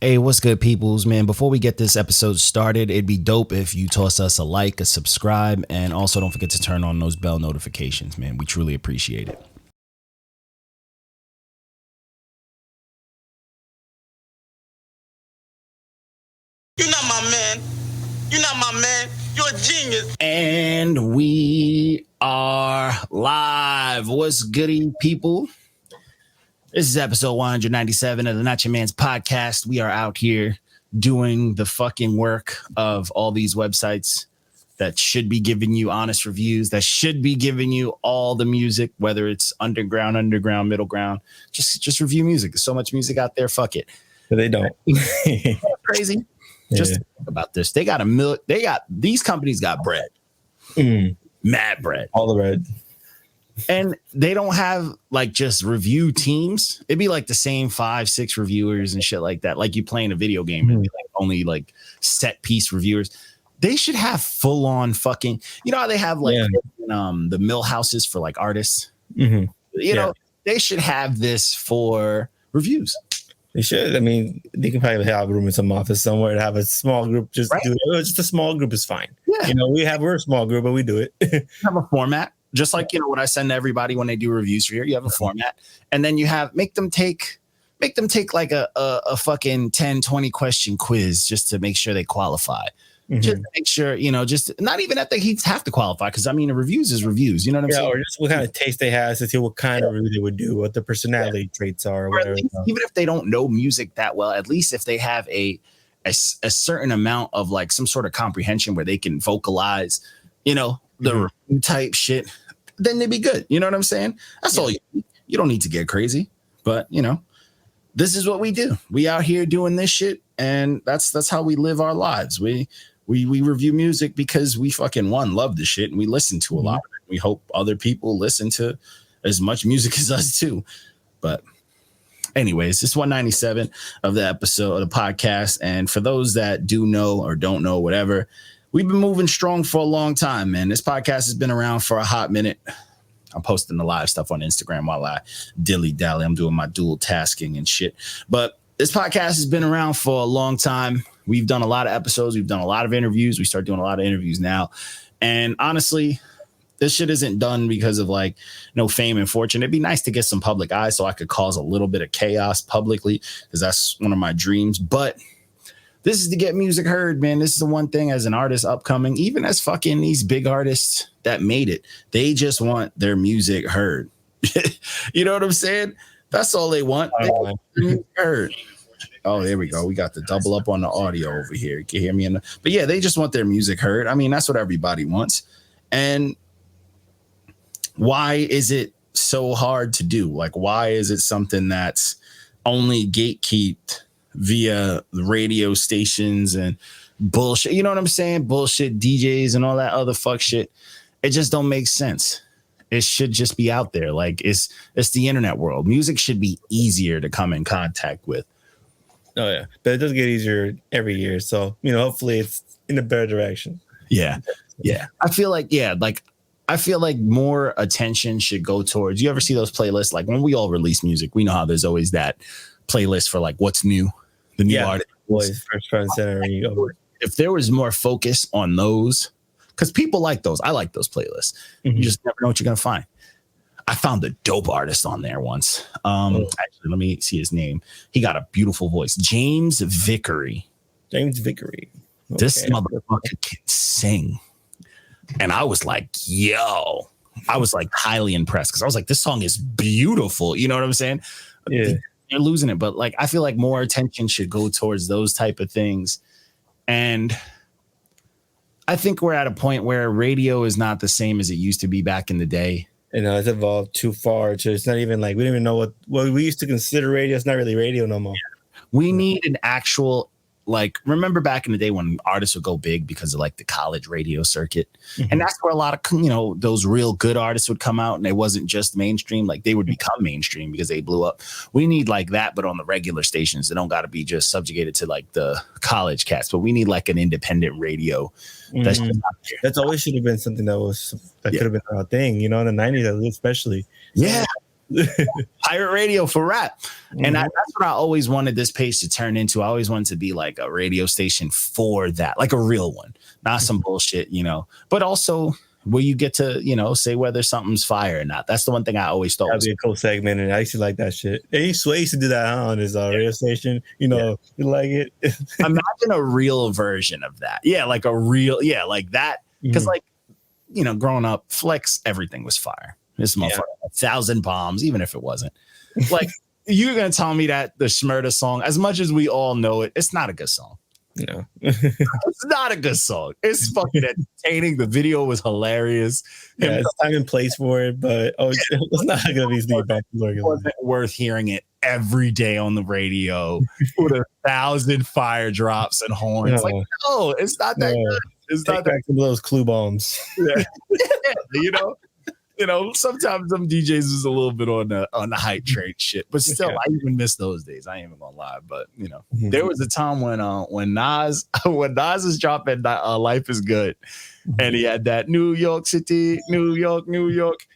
Hey, what's good, peoples, man? Before we get this episode started, it'd be dope if you toss us a like, a subscribe, and also don't forget to turn on those bell notifications, man. We truly appreciate it. You're not my man. You're not my man. You're a genius. And we are live. What's goody, people? This is episode 197 of the NotYamanz podcast. We are out here doing the fucking work of all these websites that should be giving you honest reviews, that should be giving you all the music, whether it's underground, middle ground. Just review music. There's so much music out there. Fuck it. But they don't. Crazy. Just think about this. They got these companies got bread. Mad bread. All the bread. And they don't have like just review teams. It'd be like the same 5-6 reviewers and shit like that. Like you playing a video game and be like only like set piece reviewers. They should have full on fucking, you know how they have like the mill houses for like artists. You know, they should have this for reviews. They should. I mean, they can probably have a room in some office somewhere to have a small group. Just do it. Just a small group is fine. Yeah. You know, we're a small group, but we do it. Have a format. Just like, you know, what I send to everybody when they do reviews for here, you have a format, and then you have make them take like a fucking 10, 20 question quiz just to make sure they qualify. Just to make sure, you know, just not even that they have to qualify, because I mean, the reviews is reviews. You know what I'm saying? Or just what kind of taste they have to see what kind of review they would do, what the personality traits are, or whatever. Least, even if they don't know music that well, at least if they have a certain amount of like some sort of comprehension where they can vocalize, you know, the review type shit, then they'd be good. You know what I'm saying? That's all you don't need to get crazy, but you know, this is what we do. We out here doing this shit, and that's how we live our lives. We review music because we fucking love the shit, and we listen to a lot of it. We hope other people listen to as much music as us too. But anyways, this is 197 of the episode of the podcast. And for those that do know or don't know, whatever, we've been moving strong for a long time, man. This podcast has been around for a hot minute. I'm posting the live stuff on Instagram while I dilly-dally. I'm doing my dual tasking and shit. But this podcast has been around for a long time. We've done a lot of episodes. We've done a lot of interviews. We start doing a lot of interviews now. And honestly, this shit isn't done because of like no fame and fortune. It'd be nice to get some public eye so I could cause a little bit of chaos publicly, because that's one of my dreams. But this is to get music heard, man. This is the one thing as an artist upcoming, even as fucking these big artists that made it, they just want their music heard. You know what I'm saying? That's all they want. They want their music heard. Oh, there we go. We got the double up on the audio over here. You can hear me. But yeah, they just want their music heard. I mean, that's what everybody wants. And why is it so hard to do? Like, why is it something that's only gatekept via the radio stations and bullshit? You know what I'm saying? Bullshit DJs and all that other fuck shit. It just don't make sense. It should just be out there. Like, it's the internet world. Music should be easier to come in contact with. Oh yeah, but it does get easier every year. So, you know, hopefully it's in a better direction. Yeah. I feel like more attention should go towards, you ever see those playlists? Like when we all release music, we know how there's always that playlist for like what's new, the new artist. Boyz, first front center. If there was more focus on those, because people like those. I like those playlists. You just never know what you're going to find. I found a dope artist on there once. Actually, let me see his name. He got a beautiful voice. James Vickery. James Vickery. Okay. This motherfucker can sing. And I was like, yo. I was like highly impressed, because I was like, this song is beautiful. You know what I'm saying? Yeah. You're losing it. But like, I feel like more attention should go towards those type of things. And I think we're at a point where radio is not the same as it used to be back in the day. You know, it's evolved too far. It's not even like, we don't even know what we used to consider radio. It's not really radio no more. We need an actual, like, remember back in the day when artists would go big because of like the college radio circuit. And that's where a lot of, you know, those real good artists would come out, and it wasn't just mainstream. Like they would become mainstream because they blew up. We need like that, but on the regular stations. They don't got to be just subjugated to like the college cast, but we need like an independent radio. That's always should have been something that could have been our thing, you know, in the 90s especially. Yeah. Pirate radio for rap. And that's what I always wanted this page to turn into. I always wanted to be like a radio station for that, like a real one, not some bullshit, but also where you get to, say whether something's fire or not. That's the one thing I always thought that'd be a cool segment, and I used to like that shit. And he used to do that on his radio station. You like it. Imagine a real version of that. Yeah, like a real, like that. Because growing up, Flex, everything was fire. This motherfucker, 1,000 bombs, even if it wasn't. Like, you're gonna tell me that the Shmurda song, as much as we all know it, it's not a good song. No, it's not a good song. It's fucking entertaining. The video was hilarious. Yeah, it's time and place for it, but it's not gonna be the it wasn't worth hearing it every day on the radio with 1,000 fire drops and horns. Like, no, it's not that good. It's not that some of those clue bombs. Sometimes some DJs is a little bit on the hype train shit, but still, I even miss those days. I ain't even gonna lie, but there was a time when Nas is dropping Life Is Good, and he had that New York City, New York.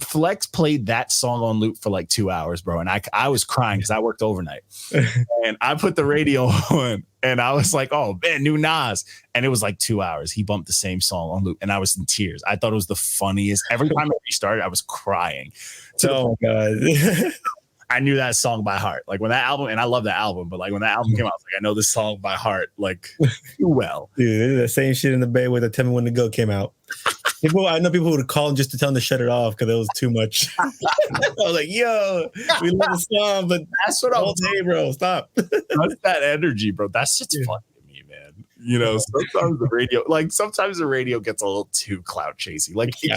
Flex played that song on loop for like 2 hours, bro, and I was crying because I worked overnight, and I put the radio on, and I was like, "Oh man, new Nas," and it was like 2 hours. He bumped the same song on loop, and I was in tears. I thought it was the funniest. Every time it restarted, I was crying. Oh my god. I knew that song by heart. Like when that album, and I love that album, but like when that album came out, I was like, I know this song by heart, like too well. Dude, they did the same shit in the Bay where the Tell Me When to Go came out. I know people would call just to tell them to shut it off because it was too much. I was like, yo, we love the song, but that's what I was saying, bro. Stop. That's that energy, bro. That's just fun to me, man. Sometimes the radio gets a little too clout chasing. Like, for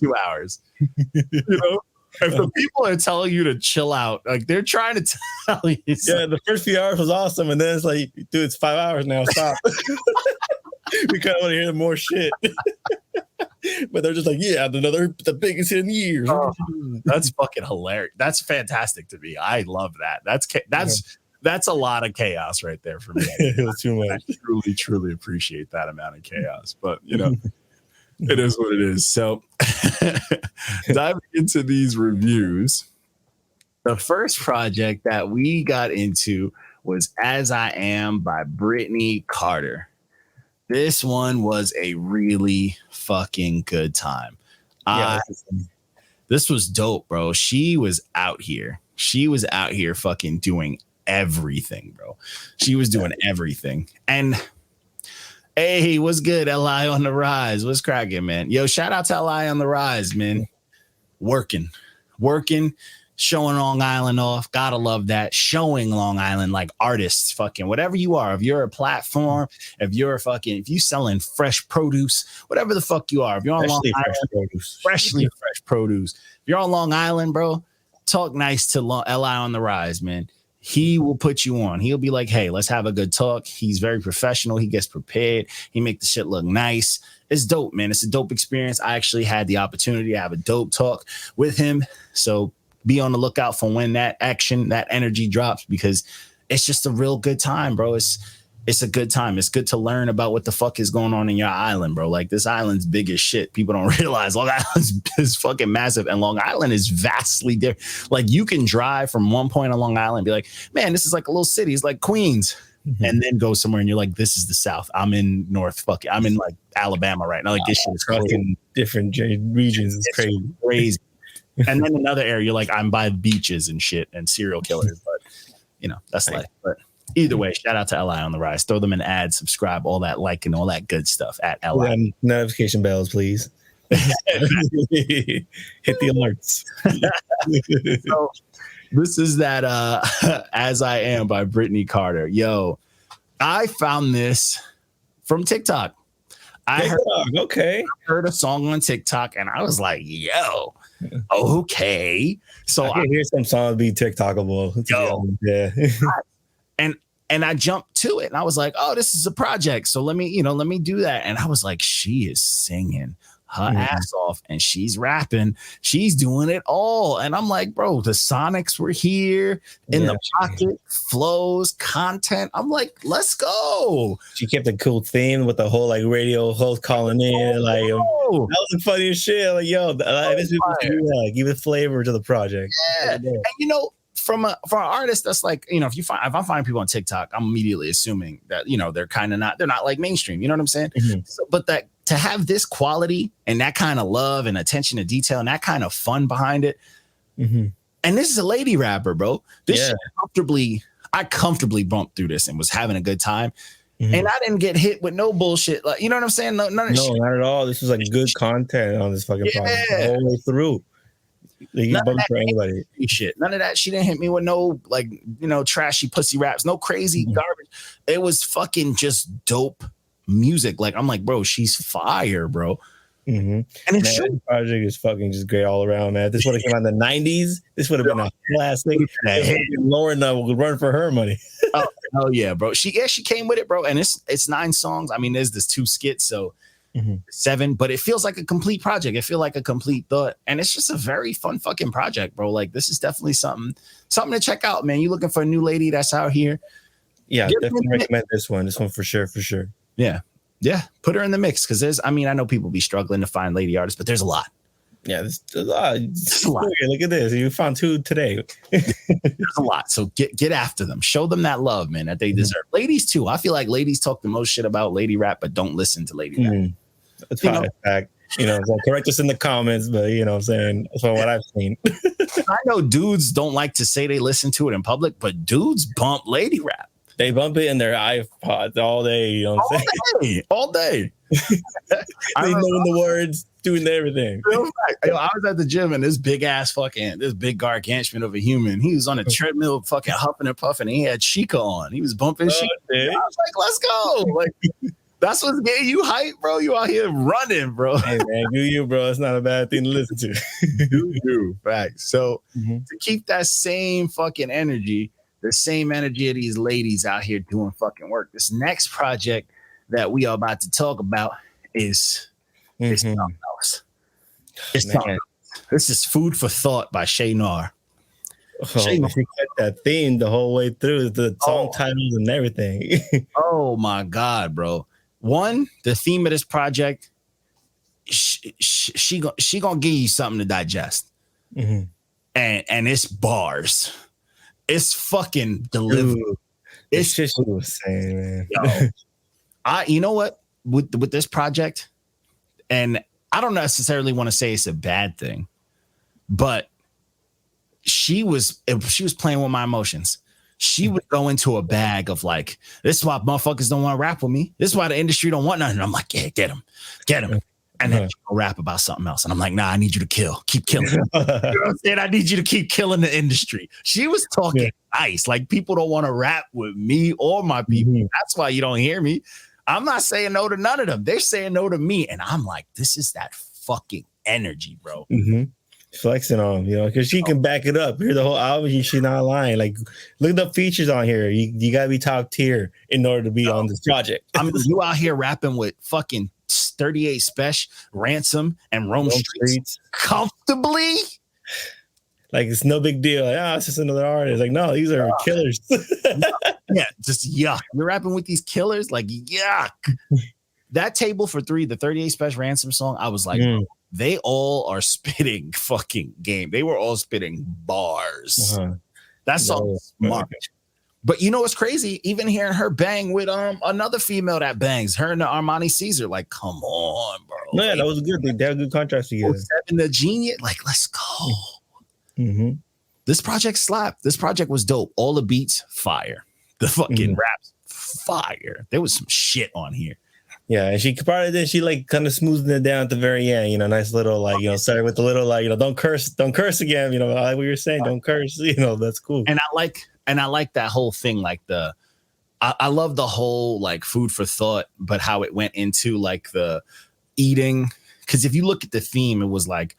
2 hours. If the people are telling you to chill out, like they're trying to tell you. Yeah, the first few hours was awesome, and then it's like, dude, it's 5 hours now. Stop. We kind of want to hear more shit. But they're just like, the biggest hit in years. Oh, that's fucking hilarious. That's fantastic to me. I love that. That's a lot of chaos right there for me. It was too much. I truly appreciate that amount of chaos. But it is what it is. So diving into these reviews, the first project that we got into was As I Am by Brittney Carter. This one was a really fucking good time. This was dope, bro. She was out here. Fucking doing everything, bro. She was doing everything. And hey, what's good? LI on the rise. What's cracking, man? Yo, shout out to LI on the rise, man. Working. Showing Long Island off. Gotta love that. Showing Long Island like artists, fucking whatever you are. If you're a platform, if you selling fresh produce, whatever the fuck you are. If you're on Long Island, freshly fresh produce. If you're on Long Island, bro, talk nice to LI on the rise, man. He will put you on. He'll be like, hey, let's have a good talk. He's very professional. He gets prepared. He make the shit look nice. It's dope, man. It's a dope experience. I actually had the opportunity to have a dope talk with him. So be on the lookout for when that energy drops, because it's just a real good time, bro. It's a good time. It's good to learn about what the fuck is going on in your island, bro. Like, this island's big as shit. People don't realize Long Island is fucking massive, and Long Island is vastly different. Like, you can drive from one point on Long Island and be like, man, this is like a little city. It's like Queens. Mm-hmm. And then go somewhere and you're like, this is the South. I'm in I'm in like Alabama right now. Like, this shit is crazy. Different regions. It's crazy. And then another area, you're like, I'm by beaches and shit and serial killers. But, that's life. But either way, shout out to LI on the rise. Throw them an ad, subscribe, all that and all that good stuff at LI. Notification bells, please. Hit the alerts. So this is that As I Am by Brittney Carter. Yo, I found this from TikTok. I heard a song on TikTok and I was like, yo, okay. So I can hear some songs be TikTokable. Yeah. And I jumped to it and I was like, oh, this is a project. So let me do that. And I was like, she is singing her ass off, and she's rapping. She's doing it all. And I'm like, bro, the Sonics were here in the pocket, flows, content. I'm like, let's go. She kept a cool theme with the whole like radio host calling in. Like, that was the funniest shit. Like, yo, this is give it flavor to the project. Yeah. And you know, for an artist that's like, you know, if I'm finding people on TikTok, I'm immediately assuming that, you know, they're not like mainstream, you know what I'm saying? So, but that to have this quality and that kind of love and attention to detail and that kind of fun behind it. And this is a lady rapper, bro. This shit I comfortably bumped through this and was having a good time. And I didn't get hit with no bullshit. Like, you know what I'm saying? No, not at all. This was like good content on this fucking project the whole way through. For anybody. Shit. None of that. She didn't hit me with no, like, you know, trashy pussy raps, no crazy garbage. It was fucking just dope music. Like, I'm like, bro, she's fire, bro. And it's this project is fucking just great all around, man. If this would have come out in the 90s, this would have been a classic. Lauren would run for her money. Oh yeah, bro. She came with it, bro. And it's 9 songs. I mean, there's this 2 skits, so 7, but it feels like a complete project. It feels like a complete thought, and it's just a very fun fucking project, bro. Like, this is definitely something to check out, man. You looking for a new lady that's out here? Yeah, definitely recommend this one. This one for sure. Yeah, put her in the mix, because I know people be struggling to find lady artists, but there's a lot. Yeah, there's a lot. Look at this. You found 2 today. There's a lot. So get after them. Show them that love, man, that they deserve. Ladies too. I feel like ladies talk the most shit about lady rap, but don't listen to lady rap. That's fine. Fact. You know, so correct us in the comments, but you know what I'm saying? That's what I've seen. I know dudes don't like to say they listen to it in public, but dudes bump lady rap. They bump it in their iPods all day. You know what I'm saying? All day. They know the words, doing everything. I was at the gym, and this big gargantuan of a human, he was on a treadmill fucking huffing and puffing, and he had Chica on. He was bumping Chica. I was like, let's go. Like, that's what's getting you hype, bro. You out here running, bro. Hey, man, do you, bro. It's not a bad thing to listen to. do. Facts. So to keep that same fucking energy, the same energy of these ladies out here doing fucking work, this next project that we are about to talk about is something else. It's something else. This is Food for Thought by Noir. She kept that theme the whole way through, the song titles and everything. Oh my God, bro. One, the theme of this project, she gonna give you something to digest. And it's bars. It's fucking delivered. It's just what I was saying, man. You know what? With this project, and I don't necessarily want to say it's a bad thing, but she was playing with my emotions. She would go into a bag of like, this is why motherfuckers don't want to rap with me. This is why the industry don't want nothing. I'm like, yeah, get him. And then she'll rap about something else. And I'm like, nah, I need you to keep killing. You know what I'm saying? I need you to keep killing the industry. She was talking nice. Like, people don't want to rap with me or my people. That's why you don't hear me. I'm not saying no to none of them. They're saying no to me. And I'm like, this is that fucking energy, bro. Flexing on, you know, because she can back it up. Hear the whole album, she's not lying. Like, look at the features on here. You gotta be top tier in order to be on this project. I mean, you out here rapping with fucking 38 Special, Ransom, and Rome Streets comfortably. Like, it's no big deal. Like, it's just another artist. Like, no, these are killers. Yeah, just yuck. You're rapping with these killers, like, yuck. That Table for 3, the 38 Special Ransom song, I was like, they all are spitting fucking game. They were all spitting bars. That song was smart. But you know what's crazy? Even hearing her bang with another female that bangs, her and the Armani Caesar, like, come on, bro. Yeah, that was good. They had good contrast together. And the Genius, like, let's go. This project slapped. This project was dope. All the beats, fire. The fucking raps, fire. There was some shit on here. Yeah, and she like kind of smoothed it down at the very end, you know, nice little, like, you know, started with the little, like, you know, don't curse again, you know, like we were saying, don't curse, you know, that's cool. And I like that whole thing, like I love the whole, like, food for thought, but how it went into, like, the eating, because if you look at the theme, it was like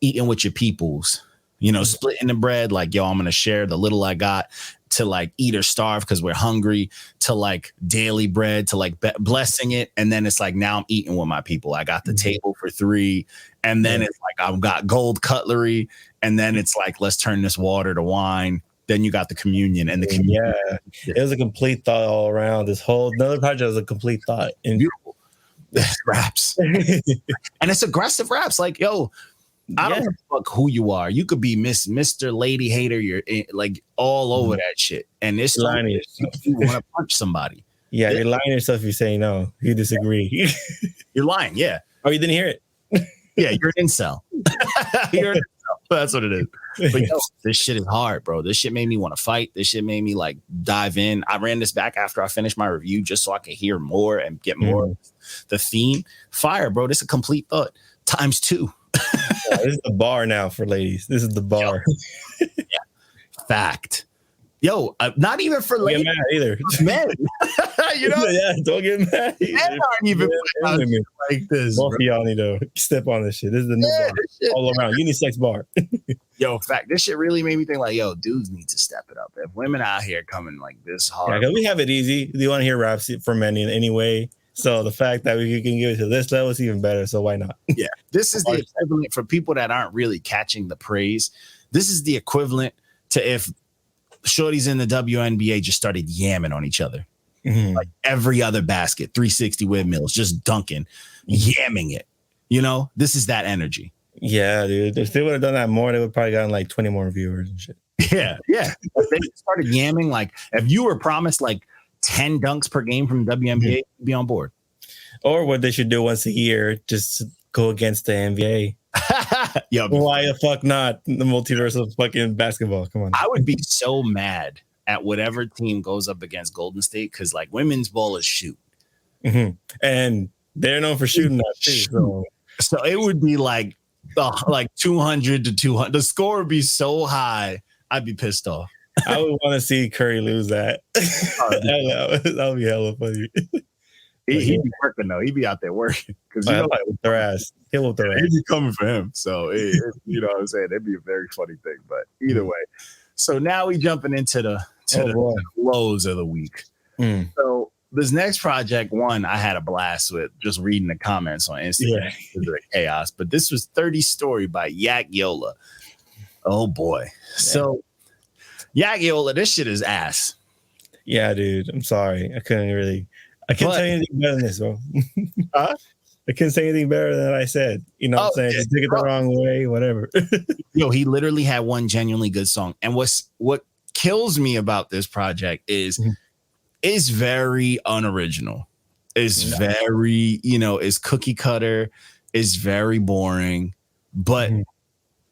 eating with your peoples, you know, splitting the bread, like, yo, I'm gonna share the little I got. to like eat or starve because we're hungry, to like daily bread, to like blessing it. And then it's like, now I'm eating with my people. I got the table for 3. And then it's like, I've got gold cutlery. And then it's like, let's turn this water to wine. Then you got the communion and the communion. Yeah, it was a complete thought all around. This whole another project was a complete thought. And beautiful raps. And it's aggressive raps. Like, yo, I don't give a fuck who you are. You could be Mr. Lady Hater. You're like all over that shit. And it's lying you want to punch somebody. Yeah, you're lying to yourself if you say no. You disagree. You're lying. Yeah. Oh, you didn't hear it? Yeah, you're an incel. You're an incel. That's what it is. But yo, this shit is hard, bro. This shit made me want to fight. This shit made me like dive in. I ran this back after I finished my review just so I could hear more and get more of the theme. Fire, bro. This is a complete thought times 2. Yeah, this is the bar now for ladies. This is the bar. Yeah. Fact. Yo, not even for ladies. Don't get mad either. Men. You know? Yeah, don't get mad. Men aren't even like this. Both of y'all need to step on this shit. This is the new bar all around. Unisex bar. Yo, fact. This shit really made me think like, yo, dudes need to step it up. If women out here coming like this hard. Yeah, because we have it easy. Do you want to hear raps from men in any way? So the fact that we can give it to this level is even better. So why not? Yeah. This is the equivalent for people that aren't really catching the praise. This is the equivalent to if shorties in the WNBA just started yamming on each other. Like every other basket, 360 windmills, just dunking, yamming it. You know, this is that energy. Yeah, dude. If they would have done that more, they would probably gotten like 20 more viewers and shit. Yeah, yeah. If they started yamming, like if you were promised like 10 dunks per game from the WNBA, you'd be on board. Or what they should do once a year, just to go against the NBA. Yo, why the fuck not the multiverse of fucking basketball? Come on. I would be so mad at whatever team goes up against Golden State because like women's ball is shoot. And they're known for shooting that too. So it would be like 200 to 200. The score would be so high, I'd be pissed off. I would want to see Curry lose that. That would be hella funny. He'd be working though. He'd be out there working because you know, with their ass. He'll whoop their ass. He'd be coming for him. So you know what I'm saying? It'd be a very funny thing. But either way, so now we jumping into the lows of the week. So this next project, one I had a blast with just reading the comments on Instagram. It was chaos. But this was 30 Story by Yak Yola. Oh boy. Yeah. So Yak Yola, this shit is ass. Yeah, dude. I'm sorry. I couldn't tell you anything better than this, bro. I couldn't say anything better than I said. You know what I'm saying? Just take it the wrong way, whatever. Yo, he literally had one genuinely good song. And what kills me about this project is it's very unoriginal. It's very, it's cookie cutter. It's very boring. But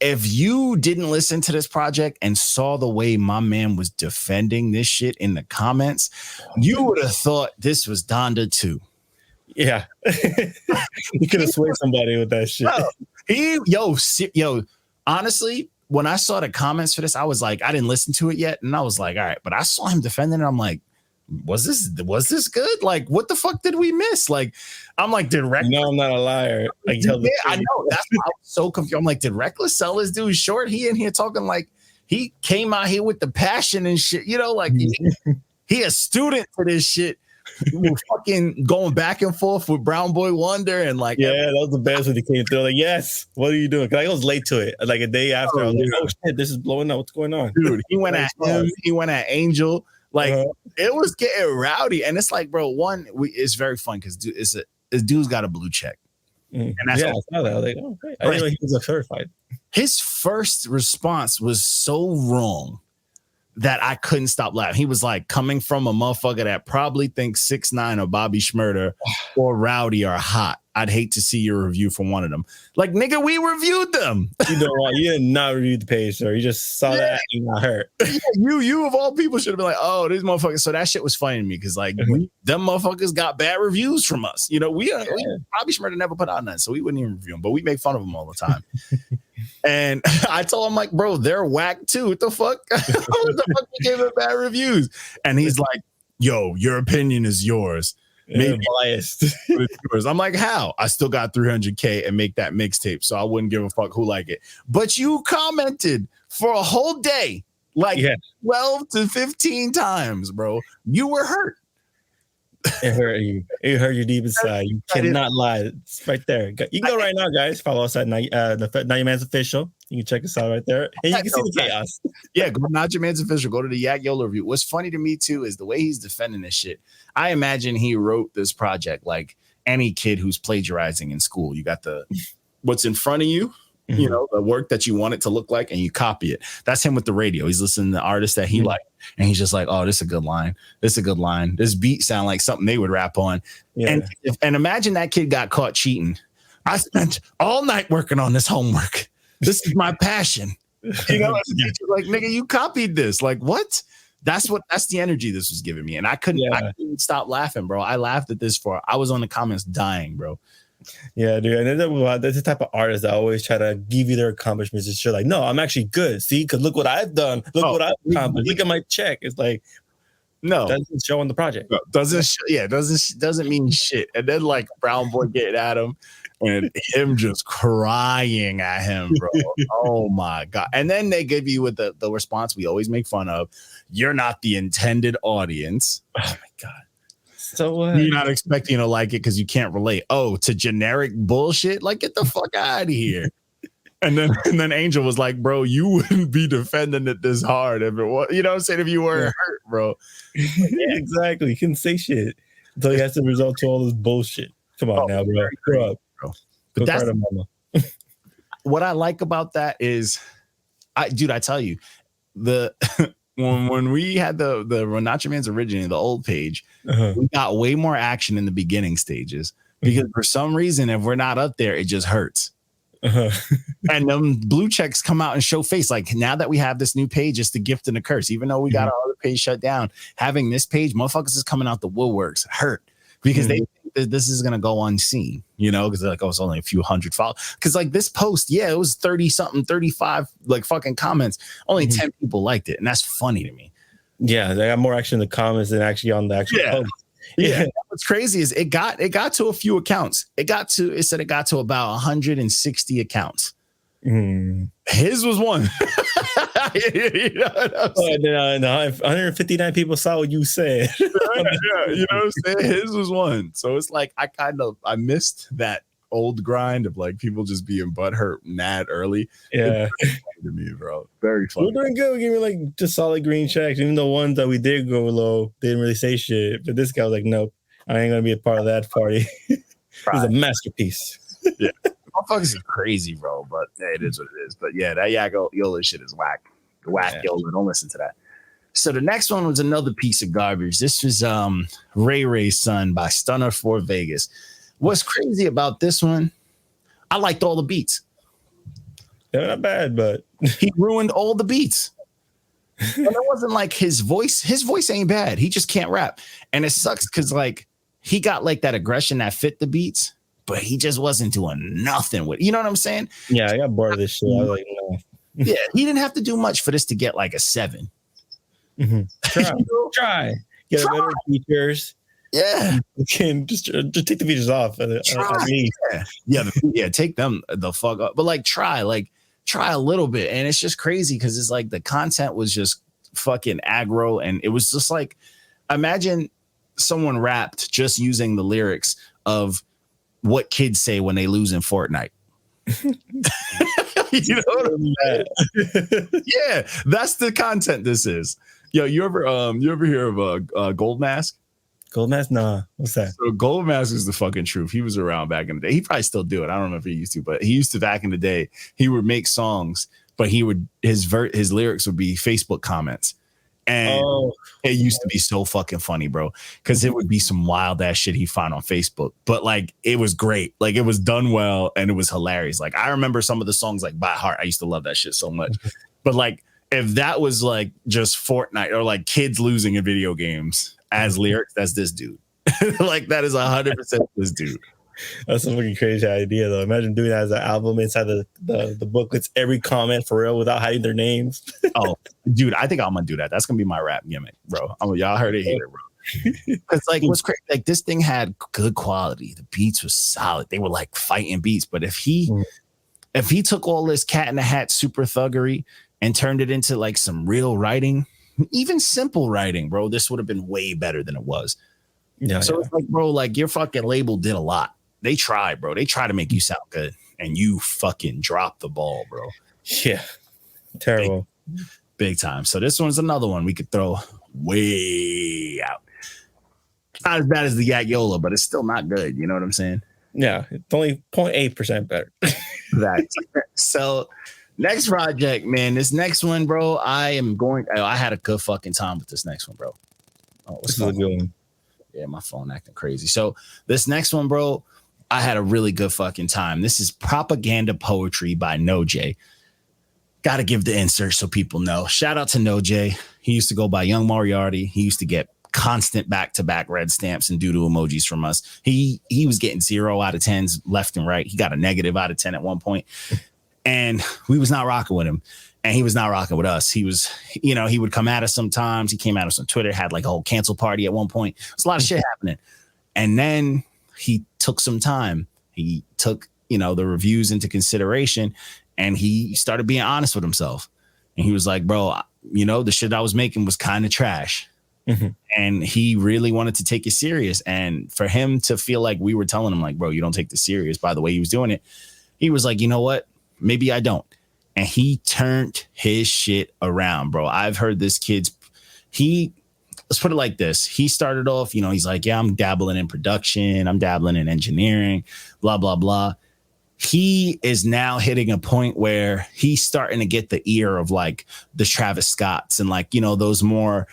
if you didn't listen to this project and saw the way my man was defending this shit in the comments, you would have thought this was Donda 2. Yeah. You could have swayed somebody with that shit. Yo, honestly, when I saw the comments for this, I was like, I didn't listen to it yet. And I was like, all right, but I saw him defending it. I'm like, was this good? Like, what the fuck did we miss? Like, I'm like, did Reckless? No, I'm not a liar. I know. That's why I was so confused. I'm like, did Reckless sell his dude short? He in here talking like he came out here with the passion and shit. Like he a student for this shit. Fucking going back and forth with Brown Boy Wonder and like that was the best when he came through. Like, yes, what are you doing? Because I was late to it. Like a day after, I was like, oh shit, this is blowing up. What's going on? Dude, he went at him. He went at Angel. Like it was getting rowdy, and it's like, bro, it's very fun because this dude's got a blue check, and that's I saw that. I was like, oh, okay. I didn't know he was certified. His first response was so wrong that I couldn't stop laughing. He was like, coming from a motherfucker that probably thinks 6ix9ine or Bobby Shmurda or Rowdy are hot. I'd hate to see your review from one of them. Like, nigga, we reviewed them. You know what? You did not review the page, sir. You just saw that and got hurt. You of all people should have been like, oh, these motherfuckers. So that shit was funny to me because like them motherfuckers got bad reviews from us. We Bobby Shmurda never put out nothing, so we wouldn't even review them, but we make fun of them all the time. And I told him like, bro, they're whack too. What the fuck? What the fuck you gave them bad reviews? And he's like, yo, your opinion is yours. Maybe biased. I'm like, how? I still got 300K and make that mixtape, so I wouldn't give a fuck who like it. But you commented for a whole day Like 12 to 15 times, bro. You were hurt. It hurt you. It hurt you deep inside. You cannot lie. It's right there. You can go right now, guys. Follow us at NotYamanz Official. You can check us out right there. And you can see the chaos. Yeah, go to NotYamanz Official. Go to the Yak Yola review. What's funny to me, too, is the way he's defending this shit. I imagine he wrote this project like any kid who's plagiarizing in school. You got what's in front of you, you know, the work that you want it to look like, and you copy it. That's him with the radio. He's listening to artists that he liked, and he's just like, oh, this is a good line. This is a good line. This beat sound like something they would rap on. Yeah. And imagine that kid got caught cheating. I spent all night working on this homework. This is my passion. You know, like, nigga, you copied this. Like, what? That's the energy this was giving me. And I couldn't stop laughing, bro. I laughed at this I was on the comments dying, bro. Yeah, dude. And there's the type of artists that always try to give you their accomplishments and shit. Like, no, I'm actually good. See, because look what I've done. Look what I've accomplished. Look at my check. It's like, no, doesn't show on the project. No, doesn't mean shit. And then like Brown Boy getting at him and him just crying at him, bro. Oh my God. And then they give you with the response we always make fun of. You're not the intended audience. Oh my God. So you're not expecting to like it because you can't relate. Oh, to generic bullshit? Like, get the fuck out of here. And then Angel was like, bro, you wouldn't be defending it this hard if it was, you know what I'm saying, if you weren't hurt, bro. Yeah, exactly. You couldn't say shit until you have to resort to all this bullshit. Come on now, bro. Grow up, bro. But that's what I like about that is, I tell you, when we had the NotYamanz originating, the old page, we got way more action in the beginning stages because for some reason, if we're not up there, it just hurts. And them blue checks come out and show face. Like, now that we have this new page, it's the gift and the curse. Even though we got our other page shut down, having this page, motherfuckers is coming out the woodworks hurt because they think that this is gonna go unseen, you know, because they're like, oh, it's only a few hundred followers. Because like this post, it was 30 something, 35 like fucking comments. Only 10 people liked it, and that's funny to me. Yeah, they got more action in the comments than actually on the actual post. Yeah. What's crazy is it got to a few accounts. It said it got to about 160 accounts. His was one. You know what I'm 159 people saw what you said. You know what I'm saying? His was one. So it's like I missed that old grind of like people just being butthurt mad early. Yeah. To me, bro. Very funny. We're doing good. We're giving like just solid green checks. Even the ones that we did go low, they didn't really say shit. But this guy was like, nope, I ain't gonna be a part of that party. He's a masterpiece. Yeah. Motherfuckers is crazy, bro. But yeah, it is what it is. But yeah, that Yak Yola shit is whack. Whack Yola. Don't listen to that. So the next one was another piece of garbage. This was Ray Ray's Son by Stunna for Vegas. What's crazy about this one, I liked all the beats. They're not bad, but he ruined all the beats. And it wasn't like his voice ain't bad. He just can't rap. And it sucks because like he got like that aggression that fit the beats, but he just wasn't doing nothing with it. You know what I'm saying? Yeah, I got bored of this shit. I was like, no. Yeah, he didn't have to do much for this to get like a 7. Try. Get better features. Yeah, you can just take the features off. Take them the fuck up. But like try a little bit, and it's just crazy because it's like the content was just fucking aggro, and it was just like imagine someone rapped just using the lyrics of what kids say when they lose in Fortnite. You know what I'm saying? Yeah, that's the content this is. Yo, you ever hear of Gold Mask? Gold Mask? Nah. What's that? So Gold Mask is the fucking truth. He was around back in the day. He probably still do it. I don't know if he used to, but he used to back in the day. He would make songs, but his lyrics would be Facebook comments. And it used to be so fucking funny, bro. Because it would be some wild ass shit he'd find on Facebook. But like it was great. Like it was done well and it was hilarious. Like I remember some of the songs like by heart. I used to love that shit so much. But like if that was like just Fortnite or like kids losing in video games as lyrics, that's this dude. Like that is 100% this dude. That's a fucking crazy idea though. Imagine doing that as an album inside the booklets, every comment for real without hiding their names. Oh, dude, I think I'm gonna do that. That's gonna be my rap gimmick, bro. Y'all heard it here, bro. Because like what's crazy, like this thing had good quality. The beats was solid. They were like fighting beats. But if he took all this Cat in the Hat super thuggery and turned it into like some real writing, even simple writing, bro, this would have been way better than it was. Yeah. So it's like, bro, like your fucking label did a lot. They tried, bro. They try to make you sound good, and you fucking dropped the ball, bro. Yeah. Terrible. Big time. So this one's another one we could throw way out. Not as bad as the Yak Yola, but it's still not good. You know what I'm saying? Yeah. It's only 0.8% better. Right. So next project, man. This next one, bro. I had a good fucking time with this next one, bro. Oh, this is a good one. Yeah, my phone acting crazy. So this next one, bro, I had a really good fucking time. This is Propaganda Poetry by Nojay. Got to give the insert so people know. Shout out to Nojay. He used to go by Young Moriarty. He used to get constant back-to-back red stamps and doodle emojis from us. He was getting 0 out of 10s left and right. He got a negative out of 10 at one point. And we was not rocking with him. And he was not rocking with us. He was, you know, he would come at us sometimes. He came at us on Twitter, had like a whole cancel party at one point. There's a lot of shit happening. And then he took some time. He took, you know, the reviews into consideration, and he started being honest with himself. And he was like, bro, you know, the shit I was making was kind of trash. Mm-hmm. And he really wanted to take it serious. And for him to feel like we were telling him like, bro, you don't take this serious by the way he was doing it. He was like, you know what? Maybe I don't. And he turned his shit around, bro. I've heard this kid's, let's put it like this. He started off, you know, he's like, yeah, I'm dabbling in production. I'm dabbling in engineering, blah, blah, blah. He is now hitting a point where he's starting to get the ear of like the Travis Scotts and like, you know, those more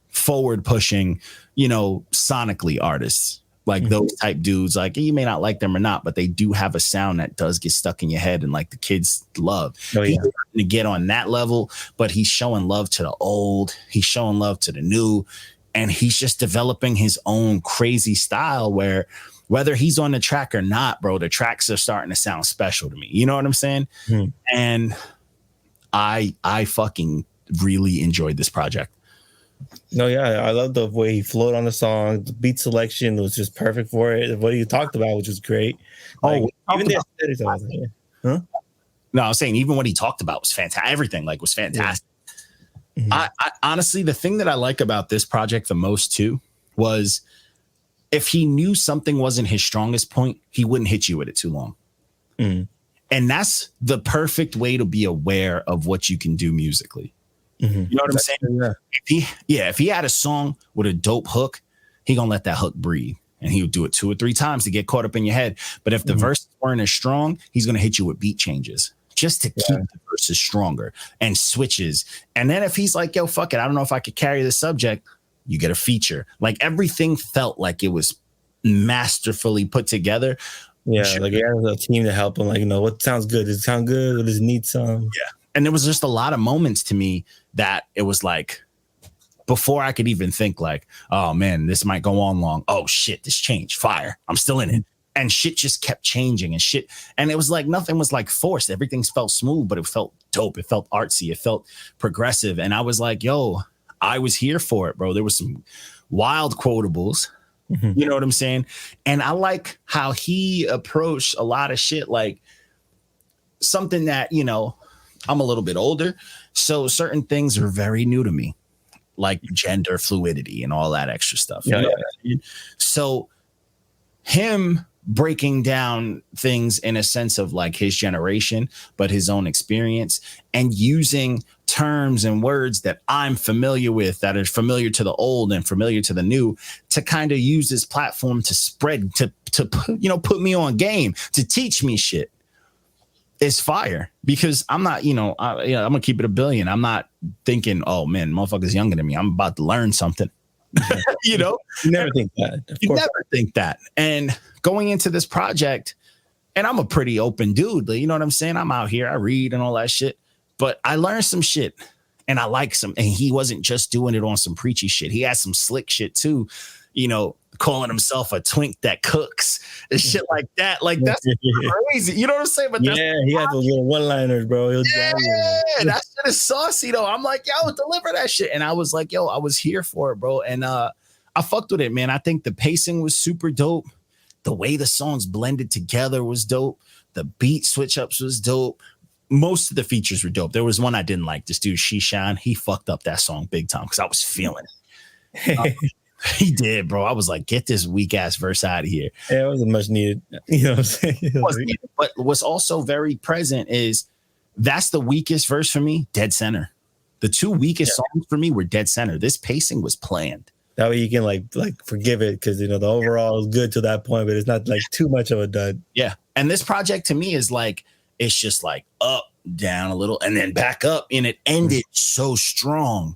forward pushing, you know, sonically artists. Like those type dudes, like you may not like them or not, but they do have a sound that does get stuck in your head and like the kids love. Oh, yeah. He's starting to get on that level, but he's showing love to the old. He's showing love to the new. And he's just developing his own crazy style where whether he's on the track or not, bro, the tracks are starting to sound special to me. You know what I'm saying? And I fucking really enjoyed this project. No, yeah, I love the way he flowed on the song. The beat selection was just perfect for it. What you talked about, which was great. Like, even the aesthetics, huh? No, I was saying even what he talked about was fantastic. Everything like was fantastic. Yeah. Mm-hmm. I honestly, the thing that I like about this project the most too was if he knew something wasn't his strongest point, he wouldn't hit you with it too long. And that's the perfect way to be aware of what you can do musically. You know what I'm saying? Yeah. If he had a song with a dope hook, he gonna let that hook breathe, and he would do it 2 or 3 times to get caught up in your head. But if the verses weren't as strong, he's gonna hit you with beat changes just to keep the verses stronger and switches. And then if he's like, yo, fuck it, I don't know if I could carry the subject, you get a feature. Like everything felt like it was masterfully put together. Yeah, like he has a team to help him. Like, you know, what sounds good? Does it sound good? Or does it need some? Yeah. And there was just a lot of moments to me that it was like, before I could even think like, oh man, this might go on long. Oh shit, this changed. Fire. I'm still in it. And shit just kept changing and shit. And it was like, nothing was like forced. Everything felt smooth, but it felt dope. It felt artsy. It felt progressive. And I was like, yo, I was here for it, bro. There was some wild quotables. You know what I'm saying? And I like how he approached a lot of shit, like something that, you know, I'm a little bit older, so certain things are very new to me, like gender fluidity and all that extra stuff. So him breaking down things in a sense of like his generation, but his own experience, and using terms and words that I'm familiar with, that are familiar to the old and familiar to the new, to kind of use this platform to spread, to you know, put me on game, to teach me shit. Is fire, because I'm not, you know, I'm gonna keep it a billion. I'm not thinking, oh man, motherfucker's younger than me, I'm about to learn something. You know, you never think that. You never think that. And going into this project, and I'm a pretty open dude, you know what I'm saying? I'm out here, I read and all that shit, but I learned some shit and I like some, and he wasn't just doing it on some preachy shit. He had some slick shit too, you know, calling himself a twink that cooks and shit like that. Like that's crazy. You know what I'm saying? But he had those little one-liners, bro. That shit is saucy though. I'm like, yo, deliver that shit. And I was like, yo, I was here for it, bro. And I fucked with it, man. I think the pacing was super dope. The way the songs blended together was dope. The beat switch ups was dope. most of the features were dope. There was one I didn't like. This dude, Shishan, he fucked up that song big time because I was feeling it. He did, bro. I was like, get this weak ass verse out of here. Yeah, it wasn't much needed. You know what I'm saying? But what's also very present is that's the weakest verse for me, dead center. The two weakest songs for me were dead center. This pacing was planned. That way you can like forgive it because the overall is good to that point, but it's not like too much of a dud. Yeah. And this project to me is like, it's just like up, down a little, and then back up, and it ended so strong.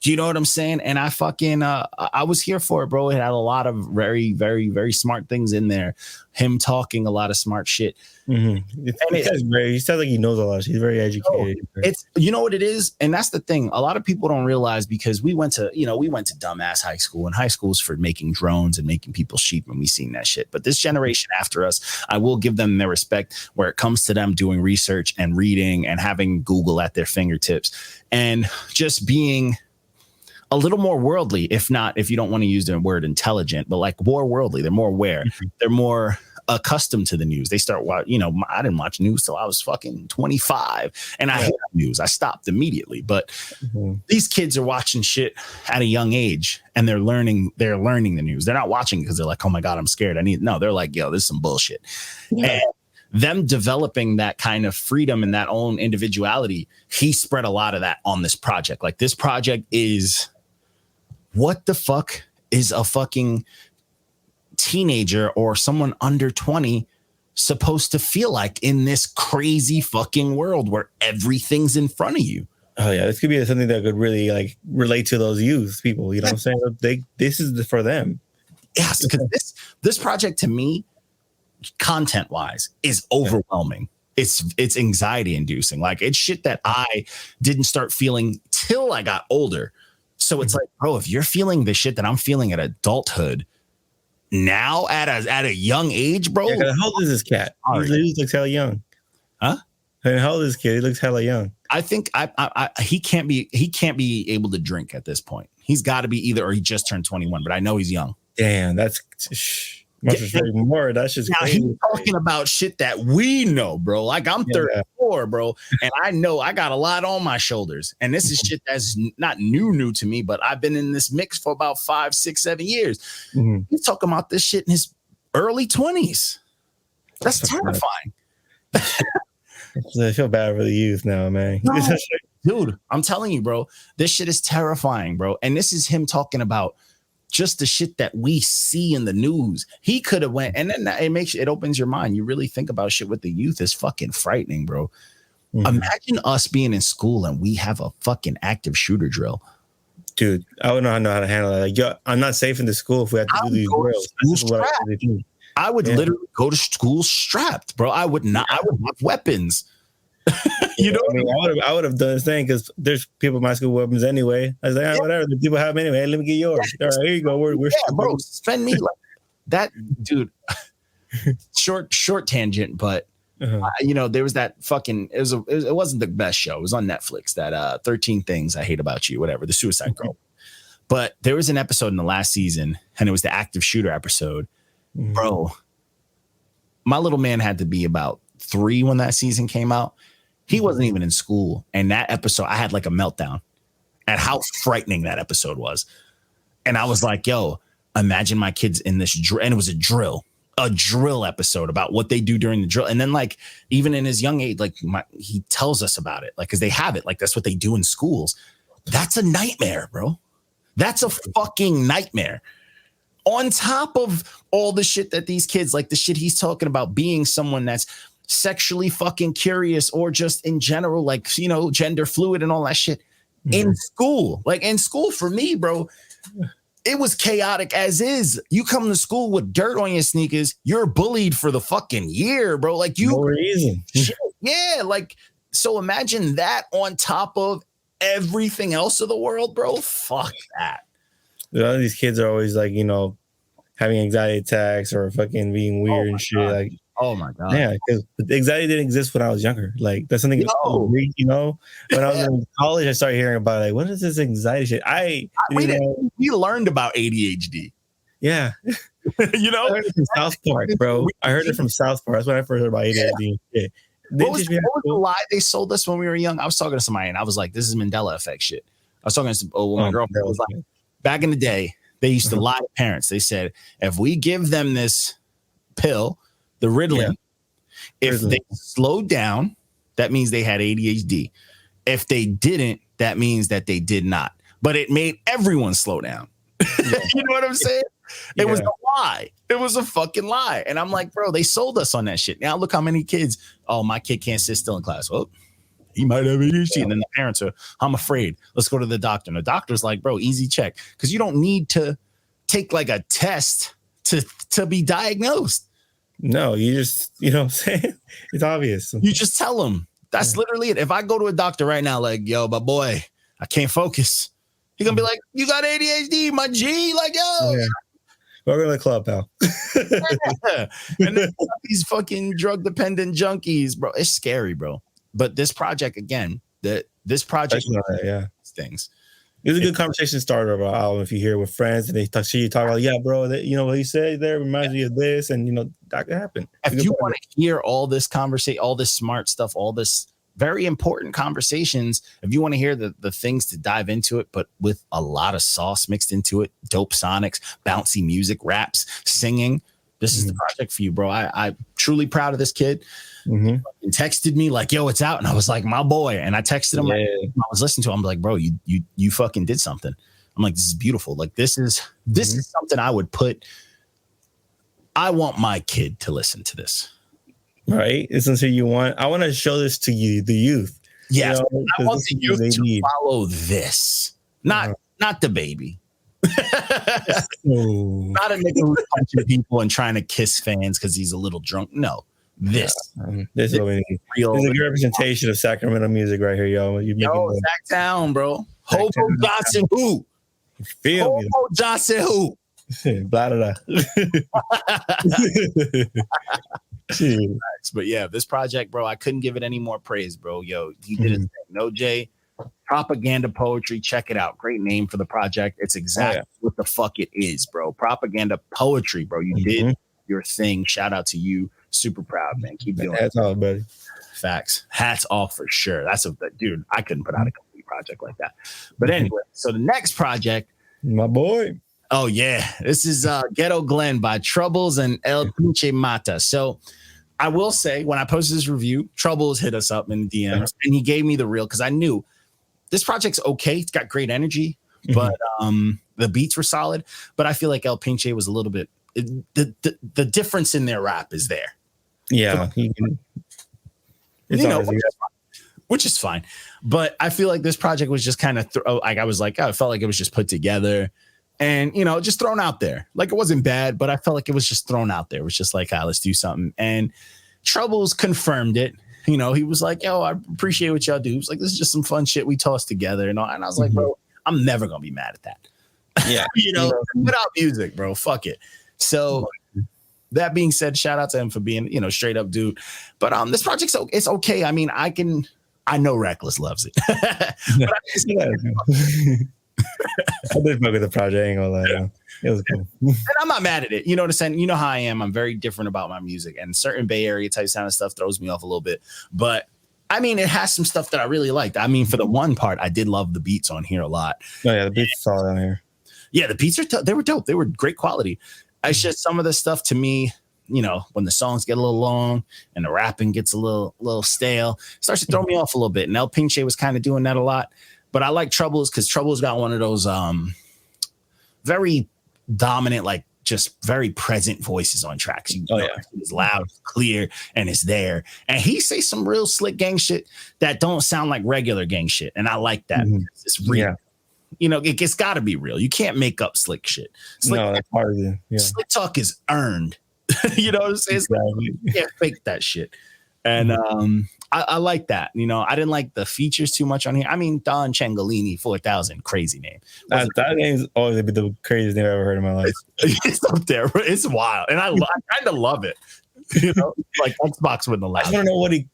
Do you know what I'm saying? And I fucking I was here for it, bro. It had a lot of very, very, very smart things in there. Him talking a lot of smart shit. Mm-hmm. He sounds like he knows a lot. He's very educated. It's you know what it is, and that's the thing. A lot of people don't realize because we went to dumbass high school, and high school's for making drones and making people sheep, and we seen that shit. But this generation after us, I will give them their respect where it comes to them doing research and reading and having Google at their fingertips and just being a little more worldly, if you don't want to use the word intelligent, but like more worldly. They're more aware. Mm-hmm. They're more accustomed to the news. They start, I didn't watch news till I was fucking 25 and I hate news. I stopped immediately, but these kids are watching shit at a young age and they're learning the news. They're not watching because they're like, oh my God, I'm scared. They're like, yo, this is some bullshit. Yeah. And them developing that kind of freedom and that own individuality, he spread a lot of that on this project. Like this project is, what the fuck is a fucking teenager or someone under 20 supposed to feel like in this crazy fucking world where everything's in front of you? Oh yeah, this could be something that could really like relate to those youth people. You know what I'm saying? This is for them. Yes, because this project to me, content wise, is overwhelming. It's anxiety inducing. Like it's shit that I didn't start feeling till I got older. So it's like, bro, if you're feeling the shit that I'm feeling at adulthood now at a young age, bro. Yeah, how old is this cat? He looks hella young. Huh? And how old is this kid? He looks hella young. I think he can't be able to drink at this point. He's got to be or he just turned 21, but I know he's young. Damn, that's more. That's just now crazy. He's talking about shit that we know, bro. Like I'm 34, bro, and I know I got a lot on my shoulders. And this is shit that's not new to me, but I've been in this mix for about 5, 6, 7 years. Mm-hmm. He's talking about this shit in his early 20s. That's terrifying. I feel bad for the youth now, man. No, dude, I'm telling you, bro, this shit is terrifying, bro. And this is him talking about just the shit that we see in the news. He could have went, and then it opens your mind. You really think about shit with the youth is fucking frightening, bro. Mm-hmm. Imagine us being in school and we have a fucking active shooter drill. Dude, I would not know how to handle that. Like, yo, I'm not safe in the school if we have to do these drills. I would literally go to school strapped, bro. I would not. I would have weapons. You know, I would have done the thing because there's people in my school with weapons anyway. I was like, whatever. The people have them anyway. Hey, let me get yours. All right, here you go. We're bro. Spend me like that, dude. short tangent, but there was that fucking. It wasn't the best show. It was on Netflix. That 13 Things I Hate About You, whatever. The Suicide Girl. But there was an episode in the last season, and it was the active shooter episode. Bro, my little man had to be about 3 when that season came out. He wasn't even in school. And that episode, I had like a meltdown at how frightening that episode was. And I was like, yo, imagine my kids in this drill. And it was a drill episode about what they do during the drill. And then like, even in his young age, like he tells us about it. Like, cause they have it. Like, that's what they do in schools. That's a nightmare, bro. That's a fucking nightmare. On top of all the shit that these kids, like the shit he's talking about, being someone that's sexually fucking curious or just in general, like, gender fluid and all that shit in school. Like in school for me, bro, it was chaotic as is. You come to school with dirt on your sneakers, you're bullied for the fucking year, bro. Like no reason. Yeah. Like, so imagine that on top of everything else of the world, bro. Fuck that. A lot of these kids are always like, having anxiety attacks or fucking being weird and shit. God. Like, oh my God. Yeah, because anxiety didn't exist when I was younger. Like, that's something when I was in college, I started hearing about like, what is this anxiety shit? We learned about ADHD. Yeah. I heard it from South Park, bro. I heard it from South Park. That's when I first heard about ADHD. Yeah. What was the lie they sold us when we were young? I was talking to somebody and I was like, this is Mandela effect shit. I was talking to my girlfriend was like, back in the day, they used to lie to parents. They said, if we give them this pill, the Ritalin, if they slowed down, that means they had ADHD. If they didn't, that means that they did not. But it made everyone slow down. You know what I'm saying? It was a lie. It was a fucking lie. And I'm like, bro, they sold us on that shit. Now look how many kids. Oh, my kid can't sit still in class. Well, he might have ADHD. And then the parents are, I'm afraid. Let's go to the doctor. And the doctor's like, bro, easy check. Because you don't need to take like a test to be diagnosed. No, you just, you know what I'm saying? It's obvious. You just tell them. That's literally it. If I go to a doctor right now, like, yo, but boy, I can't focus. He's going to be like, you got ADHD, my G. Like, yo. Yeah. Welcome to the club, pal. And then these fucking drug dependent junkies, bro. It's scary, bro. But this project, again, this project, things. It was a good conversation starter about album. If you hear with friends and they talk about, yeah, bro, that, you know what he said there reminds me of this, and you know that could happen. If you want to hear all this conversation, all this smart stuff, all this very important conversations, if you want to hear the things to dive into it, but with a lot of sauce mixed into it, dope sonics, bouncy music, raps, singing, this is the project for you, bro. I'm truly proud of this kid. He texted me like, yo, it's out. And I was like, my boy. And I texted him. I was listening to him. I'm like, bro, you fucking did something. I'm like, this is beautiful. Like, this is something I would put. I want my kid to listen to this. Right. It's something you want. I want to show this to you, the youth. Yeah. You know, I want the youth to follow this. Not the baby. Not a nigga who's punching people and trying to kiss fans because he's a little drunk. No. This is what we need. Real. This is a good representation of Sacramento music right here, yo. Sac Town, bro. Hobo Johnson who? Feel me. Hobo Johnson who? Blah, blah, blah. But yeah, this project, bro, I couldn't give it any more praise, bro. Yo, he did his thing. Nojay, Propaganda Poetry. Check it out. Great name for the project. It's exactly what the fuck it is, bro. Propaganda Poetry, bro. You did your thing. Shout out to you. Super proud, man. Keep doing it. Hats off, buddy. Facts. Hats off for sure. That's dude. I couldn't put out a complete project like that. But anyway, so the next project, my boy. Oh yeah, this is Ghetto Glen by Troublez and El Pinche Mata. So I will say, when I posted this review, Troublez hit us up in the DMs and he gave me the reel because I knew this project's okay. It's got great energy, but the beats were solid. But I feel like El Pinche was a little bit the difference in their rap is there. Yeah, which is fine. But I feel like this project was just kind of I was like, I felt like it was just put together and just thrown out there. Like, it wasn't bad, but I felt like it was just thrown out there. It was just like, let's do something. And Troublez confirmed it. He was like, yo, I appreciate what y'all do. He was like, this is just some fun shit we tossed together and all. And I was like, bro, I'm never gonna be mad at that. Yeah, without music, bro, fuck it. So that being said, shout out to him for being, straight up dude. But this project's it's okay. I mean, I know Reckless loves it. But I did fuck with the project. I ain't gonna lie. It was cool. And I'm not mad at it. You know what I'm saying? You know how I am. I'm very different about my music, and certain Bay Area type sound and stuff throws me off a little bit. But I mean, it has some stuff that I really liked. I mean, for the one part, I did love the beats on here a lot. Oh yeah, the beats are solid on here. Yeah, the beats they were dope. They were great quality. It's just some of the stuff to me, when the songs get a little long and the rapping gets a little stale, it starts to throw me off a little bit. And El Pinche was kind of doing that a lot. But I like Troublez because Troublez got one of those very dominant, like just very present voices on tracks. It's loud, clear, and it's there. And he says some real slick gang shit that don't sound like regular gang shit. And I like that. It's real. Yeah. It's got to be real. You can't make up slick shit. That's part of it. Yeah. Slick talk is earned. You know what I'm saying? Exactly. You can't fake that shit. And I like that. I didn't like the features too much on here. I mean, Don Cengolini 4000, crazy name. That name's always been the craziest name I've ever heard in my life. It's up there. It's wild. And I kind of love it. Like Xbox wouldn't allow. I want to know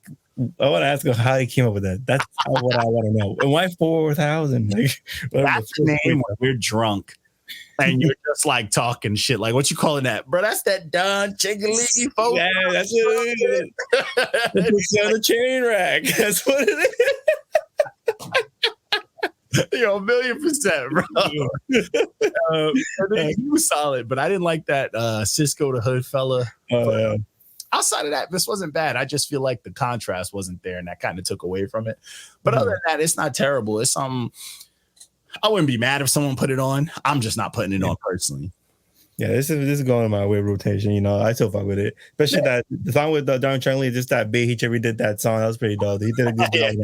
I want to ask him how he came up with that. That's what I want to know. And why 4,000? That's the name when we're drunk and you're just like talking shit. Like, what you calling that, bro? That's that Don Chiggaligi folk. Yeah, that's what it is. It's on the chain rack. That's what it is. Yo, 1,000,000%, bro. He was solid, but I didn't like that Cisco the Hood fella. Outside of that, this wasn't bad. I just feel like the contrast wasn't there, and that kind of took away from it. But other than that, it's not terrible. It's I wouldn't be mad if someone put it on. I'm just not putting it on personally. Yeah, this is going in my way rotation. You know, I still fuck with it, especially that the song with Don Chung-Lee. Just that bit he redid that song. That was pretty dope. He did a good job.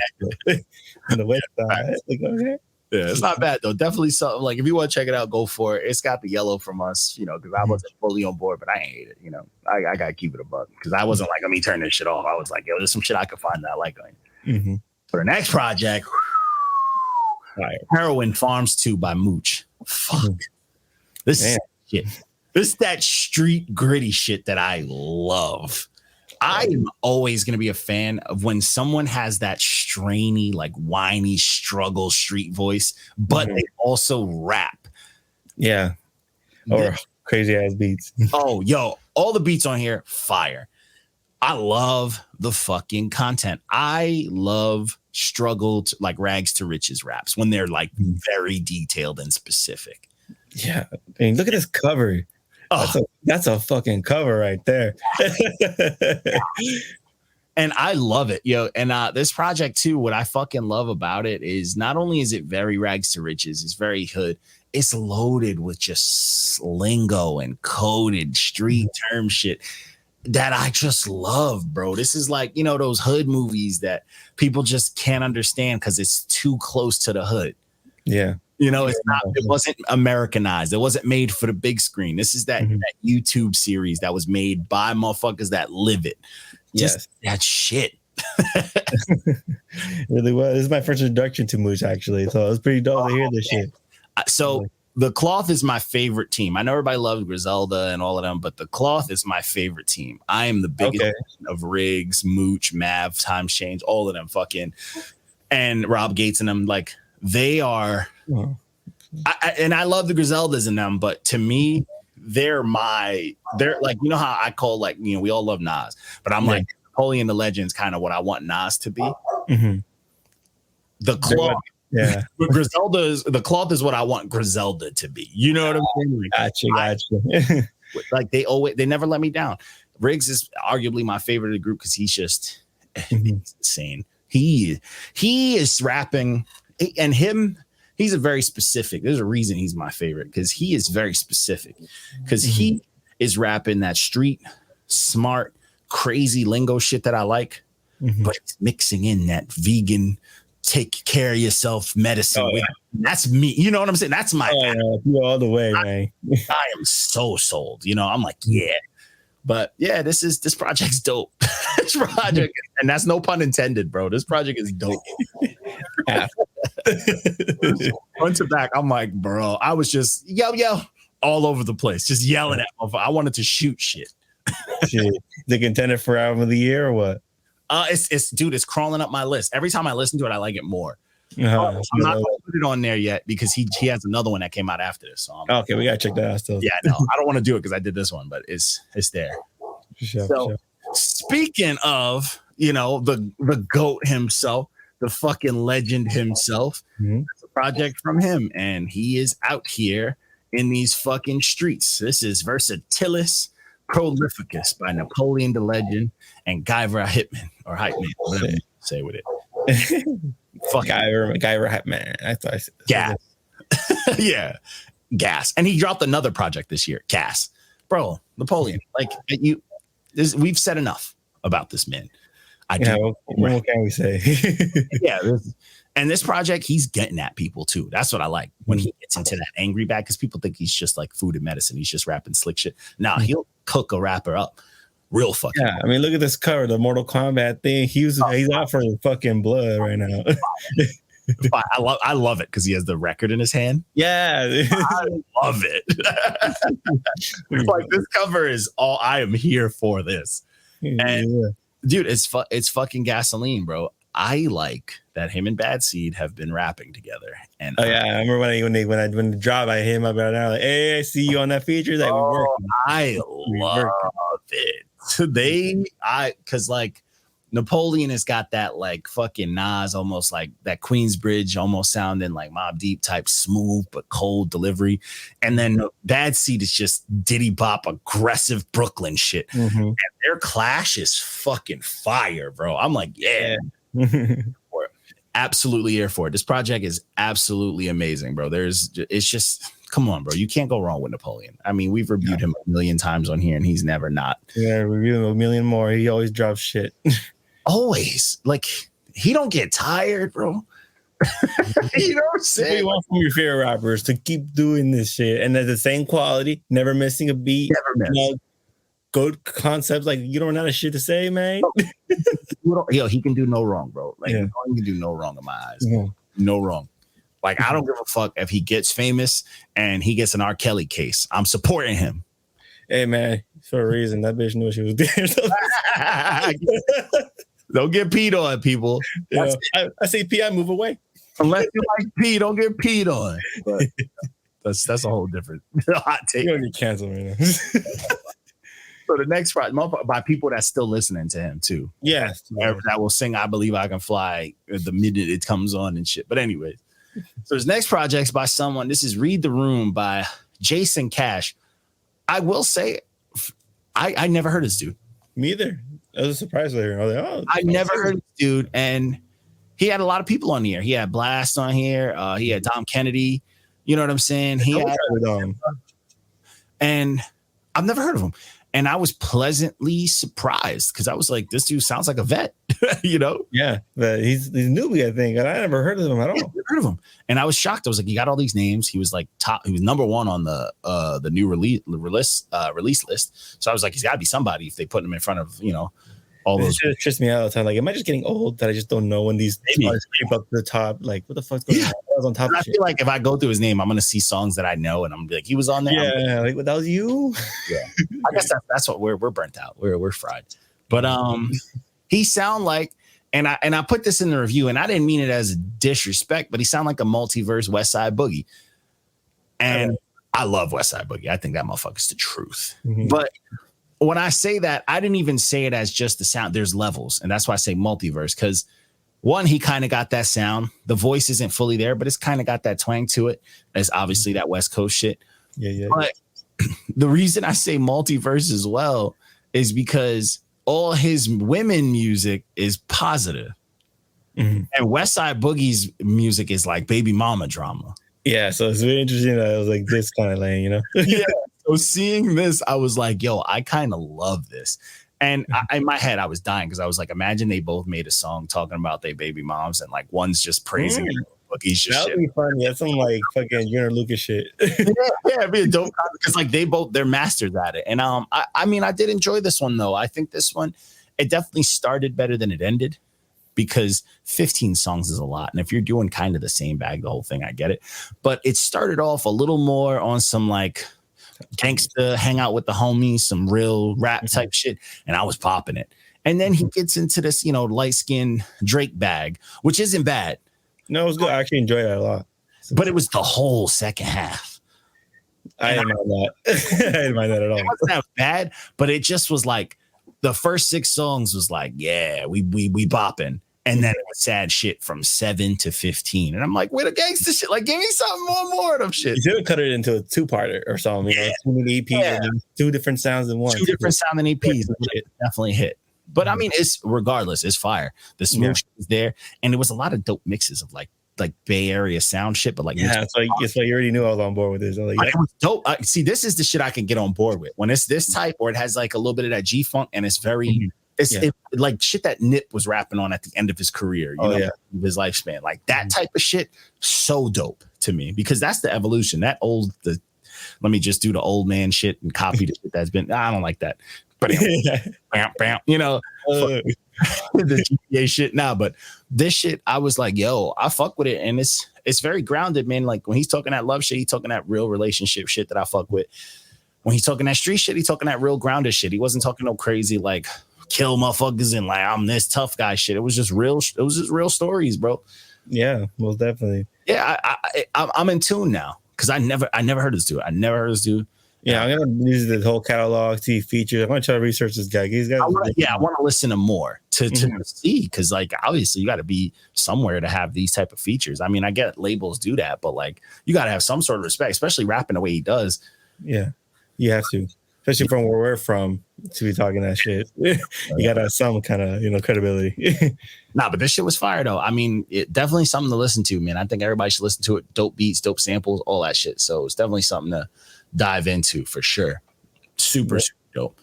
On the website, like, okay. Yeah, it's not bad though. Definitely something like if you want to check it out, go for it. It's got the yellow from us, you know, because I wasn't fully on board, but I ain't hate it. You know, I gotta keep it a buck because I wasn't like, let me turn this shit off. I was like, yo, there's some shit I could find that I like on it. For the next project, Heroin Farms 2 by Mooch. Fuck. This is shit. This is that street gritty shit that I love. I am always going to be a fan of when someone has that strainy, like whiny struggle street voice, but they also rap. Yeah. Or crazy ass beats. Oh, yo, all the beats on here, fire. I love the fucking content. I love struggled like rags to riches raps when they're like very detailed and specific. Yeah. I mean, look at this cover. That's a fucking cover right there. And I love it, yo. And this project too, what I fucking love about it is not only is it very rags to riches, it's very hood, it's loaded with just lingo and coded street term shit that I just love, bro. This is like, you know, those hood movies that people just can't understand because it's too close to the hood. Yeah. You know, it wasn't Americanized. It wasn't made for the big screen. This is that YouTube series that was made by motherfuckers that live it. Just that shit. Really well. This is my first introduction to Mooch, actually. So it was pretty dope to hear this shit. So the Cloth is my favorite team. I know everybody loves Griselda and all of them, but the Cloth is my favorite team. I am the biggest fan of Riggs, Mooch, Mav, Times Change, all of them fucking, and Rob Gates and them. Like, they are, and I love the Griseldas in them, but to me, they're like, you know how I call, like, you know, we all love Nas, but I'm like, Napoleon the Legend's kind of what I want Nas to be. The Cloth, the Cloth is what I want Griselda to be. You know what I'm saying? Like, Gotcha. Like they never let me down. Riggs is arguably my favorite of the group because he's just insane. He is rapping. And he's a very specific. There's a reason he's my favorite because he is very specific. Because he is rapping that street, smart, crazy lingo shit that I like, but it's mixing in that vegan, take care of yourself medicine. That's me. You know what I'm saying? That's my all the way, man. I am so sold. You know, I'm like, yeah. But yeah, this project's dope. This project, and that's no pun intended, bro. This project is dope. Front to back, I'm like, bro, I was just yo all over the place, just yelling at motherfuckers. I wanted to shoot shit. The contender for album of the year or what? It's crawling up my list. Every time I listen to it, I like it more. I'm not gonna put it on there yet because he has another one that came out after this. So okay, we gotta check that out still. Yeah, no, I don't want to do it because I did this one, but it's there. Speaking of, you know, the GOAT himself, the fucking legend himself, it's a project from him, and he is out here in these fucking streets. This is Versatilis, Prolificus by Napoleon the Legend and Gyver Hypman or Hypman, whatever you say with it. Fuck Gyver Hypman. I thought I said Gas. Yeah, Gas. And he dropped another project this year, Gas. Bro, Napoleon, like we've said enough about this man. What can we say? And this project, he's getting at people too. That's what I like when he gets into that angry bag because people think he's just like food and medicine. He's just rapping slick shit. Nah, he'll cook a rapper up real fucking. Yeah, I mean, look at this cover, the Mortal Kombat thing. He's out for fucking blood right now. I love it because he has the record in his hand. Yeah, I love it. Like, this cover is all I am here for. This and dude, it's fucking gasoline, bro. I like that him and Bad Seed have been rapping together. And I remember when the drop, I hit him up right now, like, hey, I see you on that feature. Like, I love it. Because like Napoleon has got that like fucking Nas, almost like that Queensbridge, almost sounding like Mobb Deep type smooth but cold delivery. And then Bad Seed is just Diddy Bop, aggressive Brooklyn shit. Mm-hmm. And their clash is fucking fire, bro. I'm like, yeah. Absolutely here for it. This project is absolutely amazing, bro. It's just, come on, bro. You can't go wrong with Napoleon. I mean, we've reviewed him a million times on here, and he's never not. Yeah, review him a million more. He always drops shit. Always. Like, he don't get tired, bro. You know what I'm saying? What you want from your favorite rappers to keep doing this shit, and at the same quality, never missing a beat. Never miss. Good concepts, like you don't have shit to say, man. He can do no wrong, bro. Like, he can do no wrong in my eyes. No wrong. Like, I don't give a fuck if he gets famous and he gets an R. Kelly case. I'm supporting him. Hey, man, for a reason. That bitch knew she was there. Don't get peed on, people. Yeah. I say pee, I move away. Unless you like pee, don't get peed on. But that's a whole different hot take. You don't need canceled right now. So the next project by people that's still listening to him too. Yes. That will sing I Believe I Can Fly the minute it comes on and shit. But anyways, so his next project's by someone. This is Read the Room by Jayson Cash. I will say, I never heard of this dude. Me either. I was surprised later. I was like, I never heard of this dude. And he had a lot of people on here. He had Blast on here. He had Dom Kennedy. You know what I'm saying? And I've never heard of him. And I was pleasantly surprised because I was like, this dude sounds like a vet, you know? Yeah, but he's newbie, I think. And I never heard of him at all. Never heard of him. And I was shocked. I was like, he got all these names. He was like he was number one on the new release list. So I was like, he's got to be somebody if they put him in front of, you know, all those. It trips me out all the time. Like, am I just getting old that I just don't know when these songs creep up to the top? Like, what the fuck's going on? I was on top of shit. Feel like if I go through his name, I'm going to see songs that I know and I'm like, he was on there. Yeah, like, that was you? Yeah. I guess that's what we're burnt out. We're fried. But he sound like, and I put this in the review and I didn't mean it as a disrespect, but he sound like a multiverse West Side Boogie. And I love West Side Boogie. I think that motherfucker's the truth. Mm-hmm. But when I say that, I didn't even say it as just the sound. There's levels. And that's why I say multiverse. Because one, he kind of got that sound. The voice isn't fully there, but it's kind of got that twang to it. It's obviously that West Coast shit. Yeah. But the reason I say multiverse as well is because all his women music is positive. Mm-hmm. And West Side Boogie's music is like baby mama drama. Yeah, so it's very interesting that I was like this kind of lane, you know? Yeah. So seeing this, I was like, yo, I kind of love this. And in my head, I was dying because I was like, imagine they both made a song talking about their baby moms and like one's just praising it. Boogie's just that would be funny. That's some like fucking Junior Lucas shit. Yeah, it'd be a dope because like they're masters at it. And I mean, I did enjoy this one though. I think this one, it definitely started better than it ended because 15 songs is a lot. And if you're doing kind of the same bag, the whole thing, I get it. But it started off a little more on some like gangsta, hang out with the homies, some real rap type shit. And I was popping it. And then he gets into this, you know, light skinned Drake bag, which isn't bad. No, it was good. I actually enjoyed it a lot. But it was the whole second half. I didn't mind that. I didn't mind that at all. It wasn't that bad, but it just was like the first 6 songs was like, yeah, we bopping. And then it was sad shit from 7 to 15. And I'm like, where the gangster shit? Like, give me something more of them shit. You should have cut it into a 2-parter or something. You know, 2 mini EPs, and 2 different sounds in one. 2 different sounding EPs. It definitely hit. But I mean, it's regardless, it's fire. The smooth is there. And there was a lot of dope mixes of like Bay Area sound shit. But like, it's like you already knew I was on board with this. Like, it was dope. See, this is the shit I can get on board with. When it's this type or it has like a little bit of that G-funk and it's very... It's like shit that Nip was rapping on at the end of his career, you know, his lifespan. Like that type of shit, so dope to me because that's the evolution. That let me just do the old man shit and copy the shit that's been. I don't like that, but you know, the GTA shit now. But this shit, I was like, yo, I fuck with it, and it's very grounded, man. Like when he's talking that love shit, he's talking that real relationship shit that I fuck with. When he's talking that street shit, he's talking that real grounded shit. He wasn't talking no crazy like kill motherfuckers and like I'm this tough guy shit. It was just real. It was just real stories, bro. Yeah, most definitely. Yeah, I'm in tune now because I never heard this dude. I never heard this dude. Yeah, I'm gonna use the whole catalog, see features. I'm gonna try to research this guy. I want to listen to more to see because like obviously you got to be somewhere to have these type of features. I mean, I get labels do that, but like you got to have some sort of respect, especially rapping the way he does. Yeah, you have to, especially from where we're from, to be talking that shit. You gotta have some kind of credibility. Nah, but this shit was fire though. I mean, it definitely something to listen to, man. I think everybody should listen to it. Dope beats, dope samples, all that shit. So it's definitely something to dive into for sure. Super dope.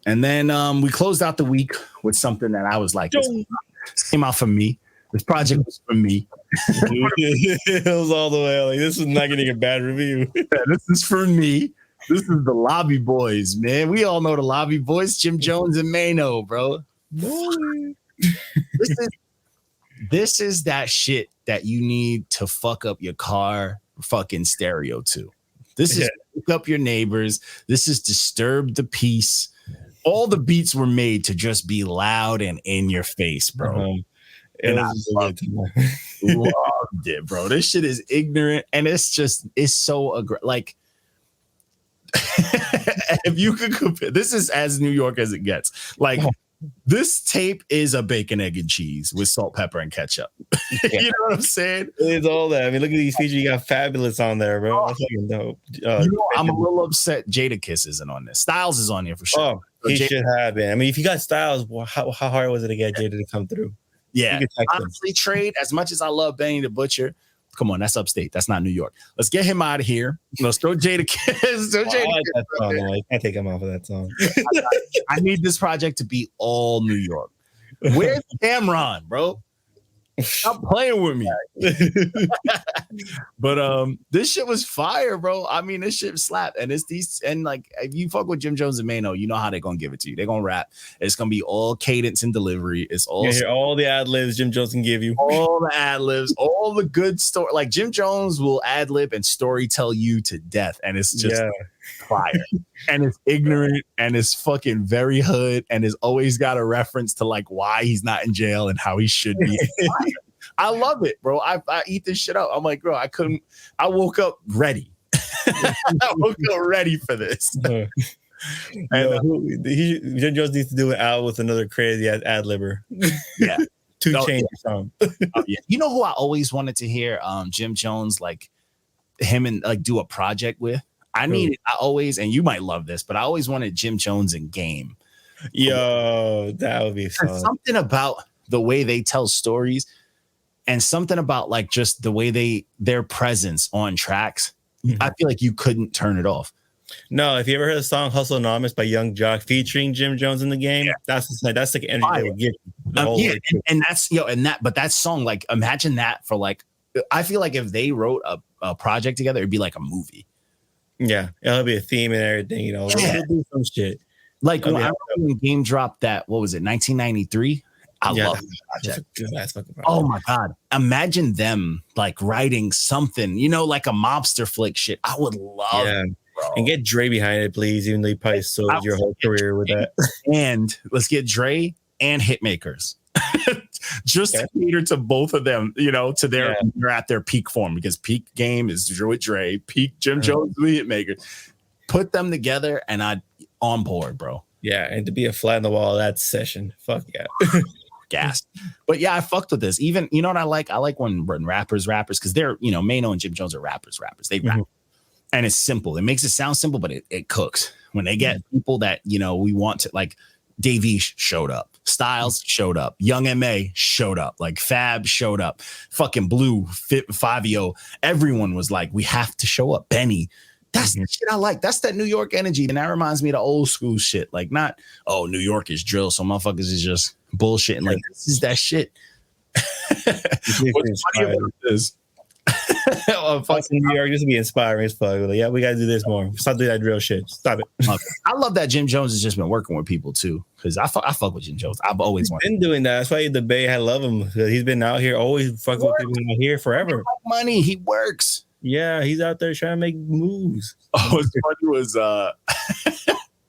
And then we closed out the week with something that I was like, this came out for me. This project was for me. It was all the way like this is not getting a bad review. Yeah, this is for me. This is the Lobby Boys, man. We all know the Lobby Boys, Jim Jones and Maino, bro. This is that shit that you need to fuck up your car fucking stereo to. This is wake up your neighbors. This is disturb the peace. All the beats were made to just be loud and in your face, bro. And I loved it, bro. This shit is ignorant and it's so like if you could compare, this is as New York as it gets. Like this tape is a bacon, egg, and cheese with salt, pepper, and ketchup. You know what I'm saying? It's all that. I mean, look at these features. You got Fabulous on there, bro. That's fucking dope. I'm a little upset Jadakiss isn't on this. Styles is on here for sure. Oh, he should have been. I mean, if you got Styles, how hard was it to get Jada to come through? Yeah. Honestly, Trade, as much as I love Benny the Butcher, come on, that's upstate. That's not New York. Let's get him out of here. Let's throw Jadakiss. I can't take him off of that song. I need this project to be all New York. Where's Cameron, bro? Stop playing with me. But this shit was fire, bro. I mean, this shit slapped. And it's these, and like if you fuck with Jim Jones and Maino, you know how they're gonna give it to you. They're gonna rap. It's gonna be all cadence and delivery. It's all all the ad libs Jim Jones can give you. All the ad libs, all the good story. Like Jim Jones will ad lib and story tell you to death, and it's just fire. And it's ignorant and it's fucking very hood and it's always got a reference to like why he's not in jail and how he should be. I love it, bro. I eat this shit up. I'm like, bro, I woke up ready. I woke up ready for this. And Jim Jones needs to do an album with another crazy ad libber. Yeah. Change the song. Yeah. You know who I always wanted to hear Jim Jones, like him and like do a project with? I always, and you might love this, but I always wanted Jim Jones and Game. Yo, that would be fun. Something about the way they tell stories and something about like just the way their presence on tracks. I feel like you couldn't turn it off. No, if you ever heard the song Hustle Anonymous by Young Jock featuring Jim Jones in the game, that's the energy they would give you. And that's, but that song, like imagine that for like, I feel like if they wrote a project together, it'd be like a movie. Yeah, it'll be a theme and everything, They'll do some shit. Like when I remember when Game dropped that, what was it, 1993? I love that project. Oh my God. Imagine them like writing something, like a mobster flick shit. I would love it, bro. And get Dre behind it, please, even though you probably sold your whole career with that. And let's get Dre and Hitmakers. Just to cater to both of them, to they're at their peak form, because peak Game is with Dre, peak Jim Jones with Hitmaker. Put them together and I'd on board, bro. Yeah, and to be a fly in the wall of that session. Fuck yeah. Gas. But yeah, I fucked with this. Even, you know what I like? I like when rappers, because they're, Maino and Jim Jones are rappers. They rap. And it's simple. It makes it sound simple, but it cooks. When they get people that, we want to, like, Davies showed up. Styles showed up. Young M.A. showed up. Like Fab showed up. Fucking Blue, Fabio. Everyone was like, we have to show up. Benny. That's the shit I like. That's that New York energy. And that reminds me of the old school shit. Like not, New York is drill, so motherfuckers is just bullshitting. Like this is that shit. What's funny about this? Fucking New York, just to be inspiring as fuck. Like, yeah, we gotta do this more. Stop doing that drill shit. Stop it. I love that Jim Jones has just been working with people too, because I fuck with Jim Jones. I've always been doing that. That's why the Bay, I love him. He's been out here always fucking with people here forever. Money, he works. Yeah, he's out there trying to make moves. What's funny was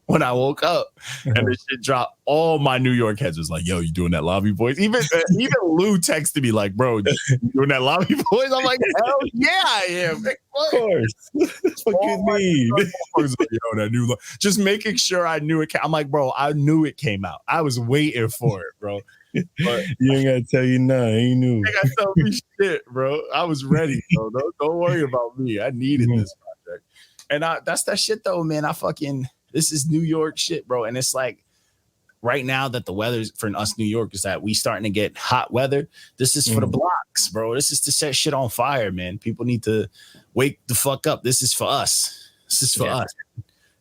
when I woke up and this shit dropped. All my New York heads was like, yo, you doing that lobby voice? Even Lou texted me like, bro, you doing that lobby voice? I'm like, hell yeah, I am. Of course. What you mean? Just making sure I knew it. I'm like, bro, I knew it came out. I was waiting for it, bro. But you ain't gotta tell you nothing. You knew. I gotta tell me shit, bro. I was ready, bro. Don't worry about me. I needed this project. And that's that shit though, man. This is New York shit, bro. And it's like right now that the weather's for us New Yorkers that we starting to get hot weather. This is for the blocks, bro. This is to set shit on fire, man. People need to wake the fuck up. This is for us. This is for us.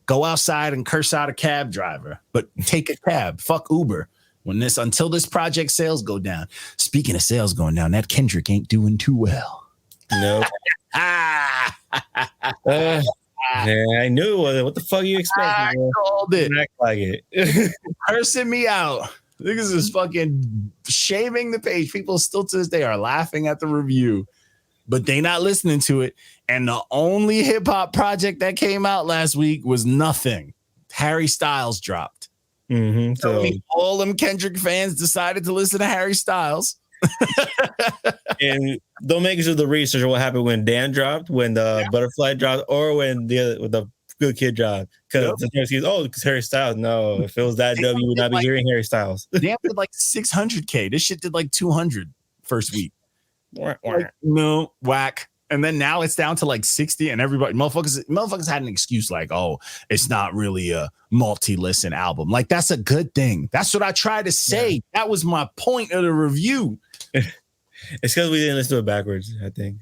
Go outside and curse out a cab driver, but take a cab. Fuck Uber. Until this project sales go down. Speaking of sales going down, that Kendrick ain't doing too well. No. Yeah, I knew it wasn't. What the fuck you expecting? I called it. Act like it. Cursing me out. Niggas is fucking shaming the page. People still to this day are laughing at the review, but they not listening to it. And the only hip hop project that came out last week was nothing. Harry Styles dropped. So all them Kendrick fans decided to listen to Harry Styles. And don't make us do the research of what happened when Dan dropped, when the Butterfly dropped, or when the Good Kid dropped. Because because Harry Styles. No, if it was that dub, you would not be hearing Harry Styles. Dan did like 600K. This shit did like 200 first week. Like, no, whack. And then now it's down to like 60, and everybody, motherfuckers had an excuse like, oh, it's not really a multi-listen album. Like, that's a good thing. That's what I tried to say. Yeah. That was my point of the review. It's because we didn't listen to it backwards, I think.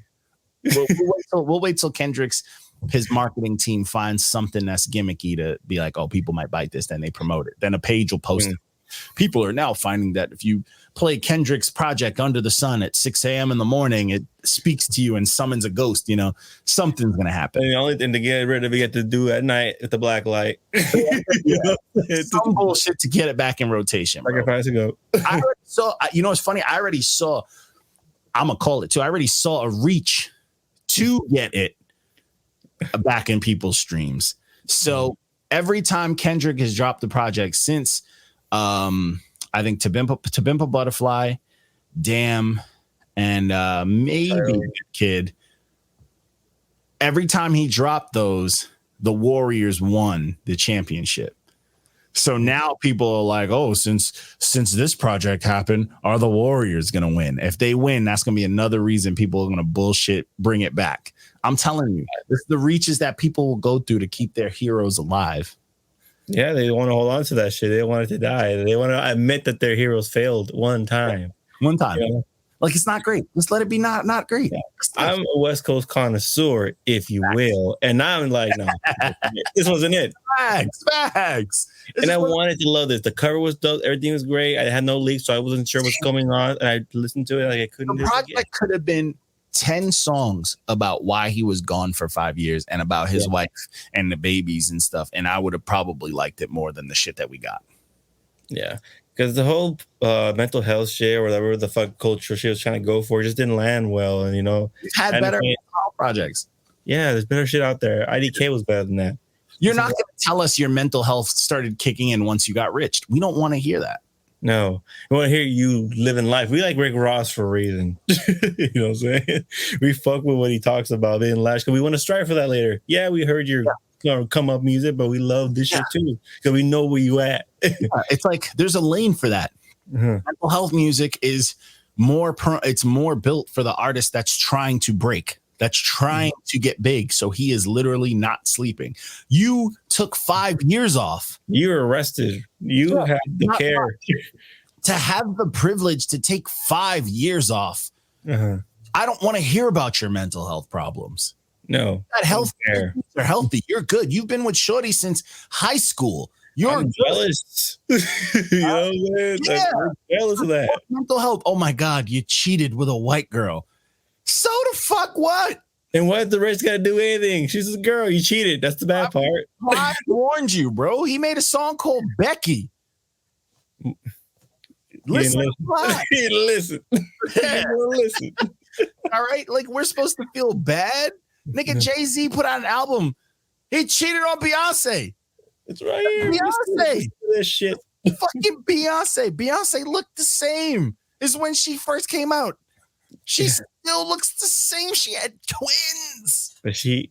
We'll wait till his marketing team finds something that's gimmicky to be like, oh, people might bite this, then they promote it. Then a page will post it. People are now finding that if you play Kendrick's project Under the Sun at 6 a.m. in the morning, it speaks to you and summons a ghost. Something's going to happen. And the only thing to get rid of it, get to do at night with the black light. Some bullshit to get it back in rotation. Like a price ago. I already saw, it's funny. I'm going to call it too. I already saw a reach to get it back in people's streams. So every time Kendrick has dropped the project since, I think To Pimp a Butterfly, Damn, and maybe Kid. Every time he dropped those, the Warriors won the championship. So now people are like, oh, since this project happened, are the Warriors going to win? If they win, that's going to be another reason people are going to bullshit, bring it back. I'm telling you, this is the reaches that people will go through to keep their heroes alive. Yeah, they want to hold on to that shit. They want it to die. They want to admit that their heroes failed one time. One time. Yeah. Like, it's not great. Just let it be not great. Yeah. I'm a West Coast connoisseur, if you will. And I'm like, no, this wasn't it. Facts. And I wanted to love this. The cover was dope. Everything was great. I had no leaks, so I wasn't sure what's going on. And I listened to it like I couldn't. The project could have been 10 songs about why he was gone for 5 years and about his wife and the babies and stuff. And I would have probably liked it more than the shit that we got. Yeah. Because the whole mental health shit or whatever the fuck culture she was trying to go for just didn't land well. And, we've had better projects. Yeah, there's better shit out there. IDK was better than that. You're not going to tell us your mental health started kicking in once you got rich. We don't want to hear that. No, we want to hear you living life. We like Rick Ross for a reason. You know what I'm saying? We fuck with what he talks about being lash because we want to strive for that later. Yeah, we heard your come up music, but we love this shit too because we know where you at. It's like there's a lane for that. Mental health music is it's more built for the artist that's trying to break, that's trying to get big. So he is literally not sleeping. You took 5 years off. You were arrested. You had the care. To have the privilege to take 5 years off. I don't want to hear about your mental health problems. No. That health care. You're healthy. You're good. You've been with Shorty since high school. You're jealous. You know what I'm saying? Yeah. I'm jealous of that. Mental health. Oh my God, you cheated with a white girl. So the fuck what? And what if the rich got to do anything? She's a girl. You cheated. That's the bad part. I warned you, bro. He made a song called Becky. Listen. Listen. Listen. All right. Like, we're supposed to feel bad. Nigga, Jay-Z put out an album. He cheated on Beyonce. It's right here. Beyonce. This shit. Fucking Beyonce. Beyonce looked the same as when she first came out. She still looks the same. She had twins. But she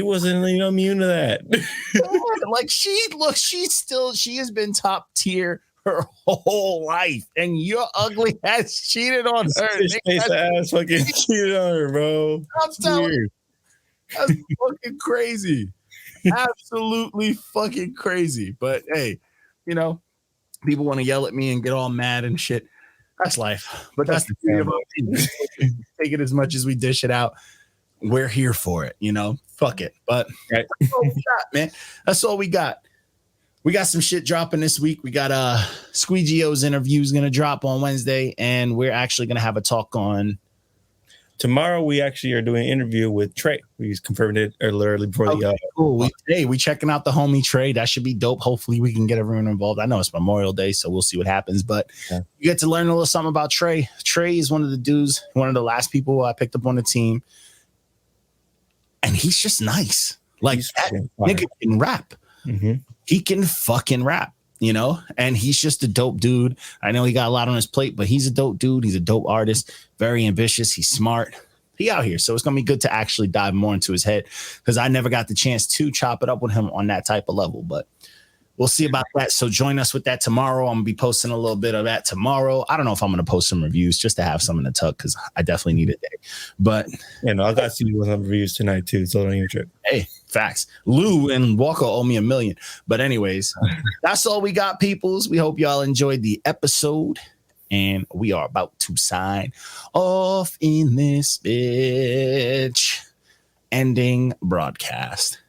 wasn't immune to that. Like she has been top tier her whole life, and your ugly ass cheated on her. Face ass fucking cheated on her, bro. I'm telling you, that's fucking crazy. Absolutely fucking crazy. But hey, people want to yell at me and get all mad and shit. That's life. But that's the beauty of our team. Take it as much as we dish it out. We're here for it, Fuck it. But right. That's all we got, man. That's all we got. We got some shit dropping this week. We got Squeegee-O's interview's gonna drop on Wednesday, and we're actually gonna have a talk on tomorrow. We actually are doing an interview with Trey. We confirmed it early before the cool. We checking out the homie Trey. That should be dope. Hopefully we can get everyone involved. I know it's Memorial Day, so we'll see what happens, but you get to learn a little something about Trey. Trey is one of the dudes, one of the last people I picked up on the team, and he's just nice. Like that nigga can rap. Mm-hmm. He can fucking rap, and he's just a dope dude. I know he got a lot on his plate, but he's a dope dude. He's a dope artist, very ambitious. He's smart. He out here. So it's going to be good to actually dive more into his head, because I never got the chance to chop it up with him on that type of level, but we'll see about that. So join us with that tomorrow. I'm going to be posting a little bit of that tomorrow. I don't know if I'm going to post some reviews just to have some in the tuck, because I definitely need a day. But I got to see some reviews tonight too, so don't even trip. Hey, facts. Lou and Walker owe me $1 million. But anyways, that's all we got, peoples. We hope y'all enjoyed the episode, and we are about to sign off in this bitch. Ending broadcast.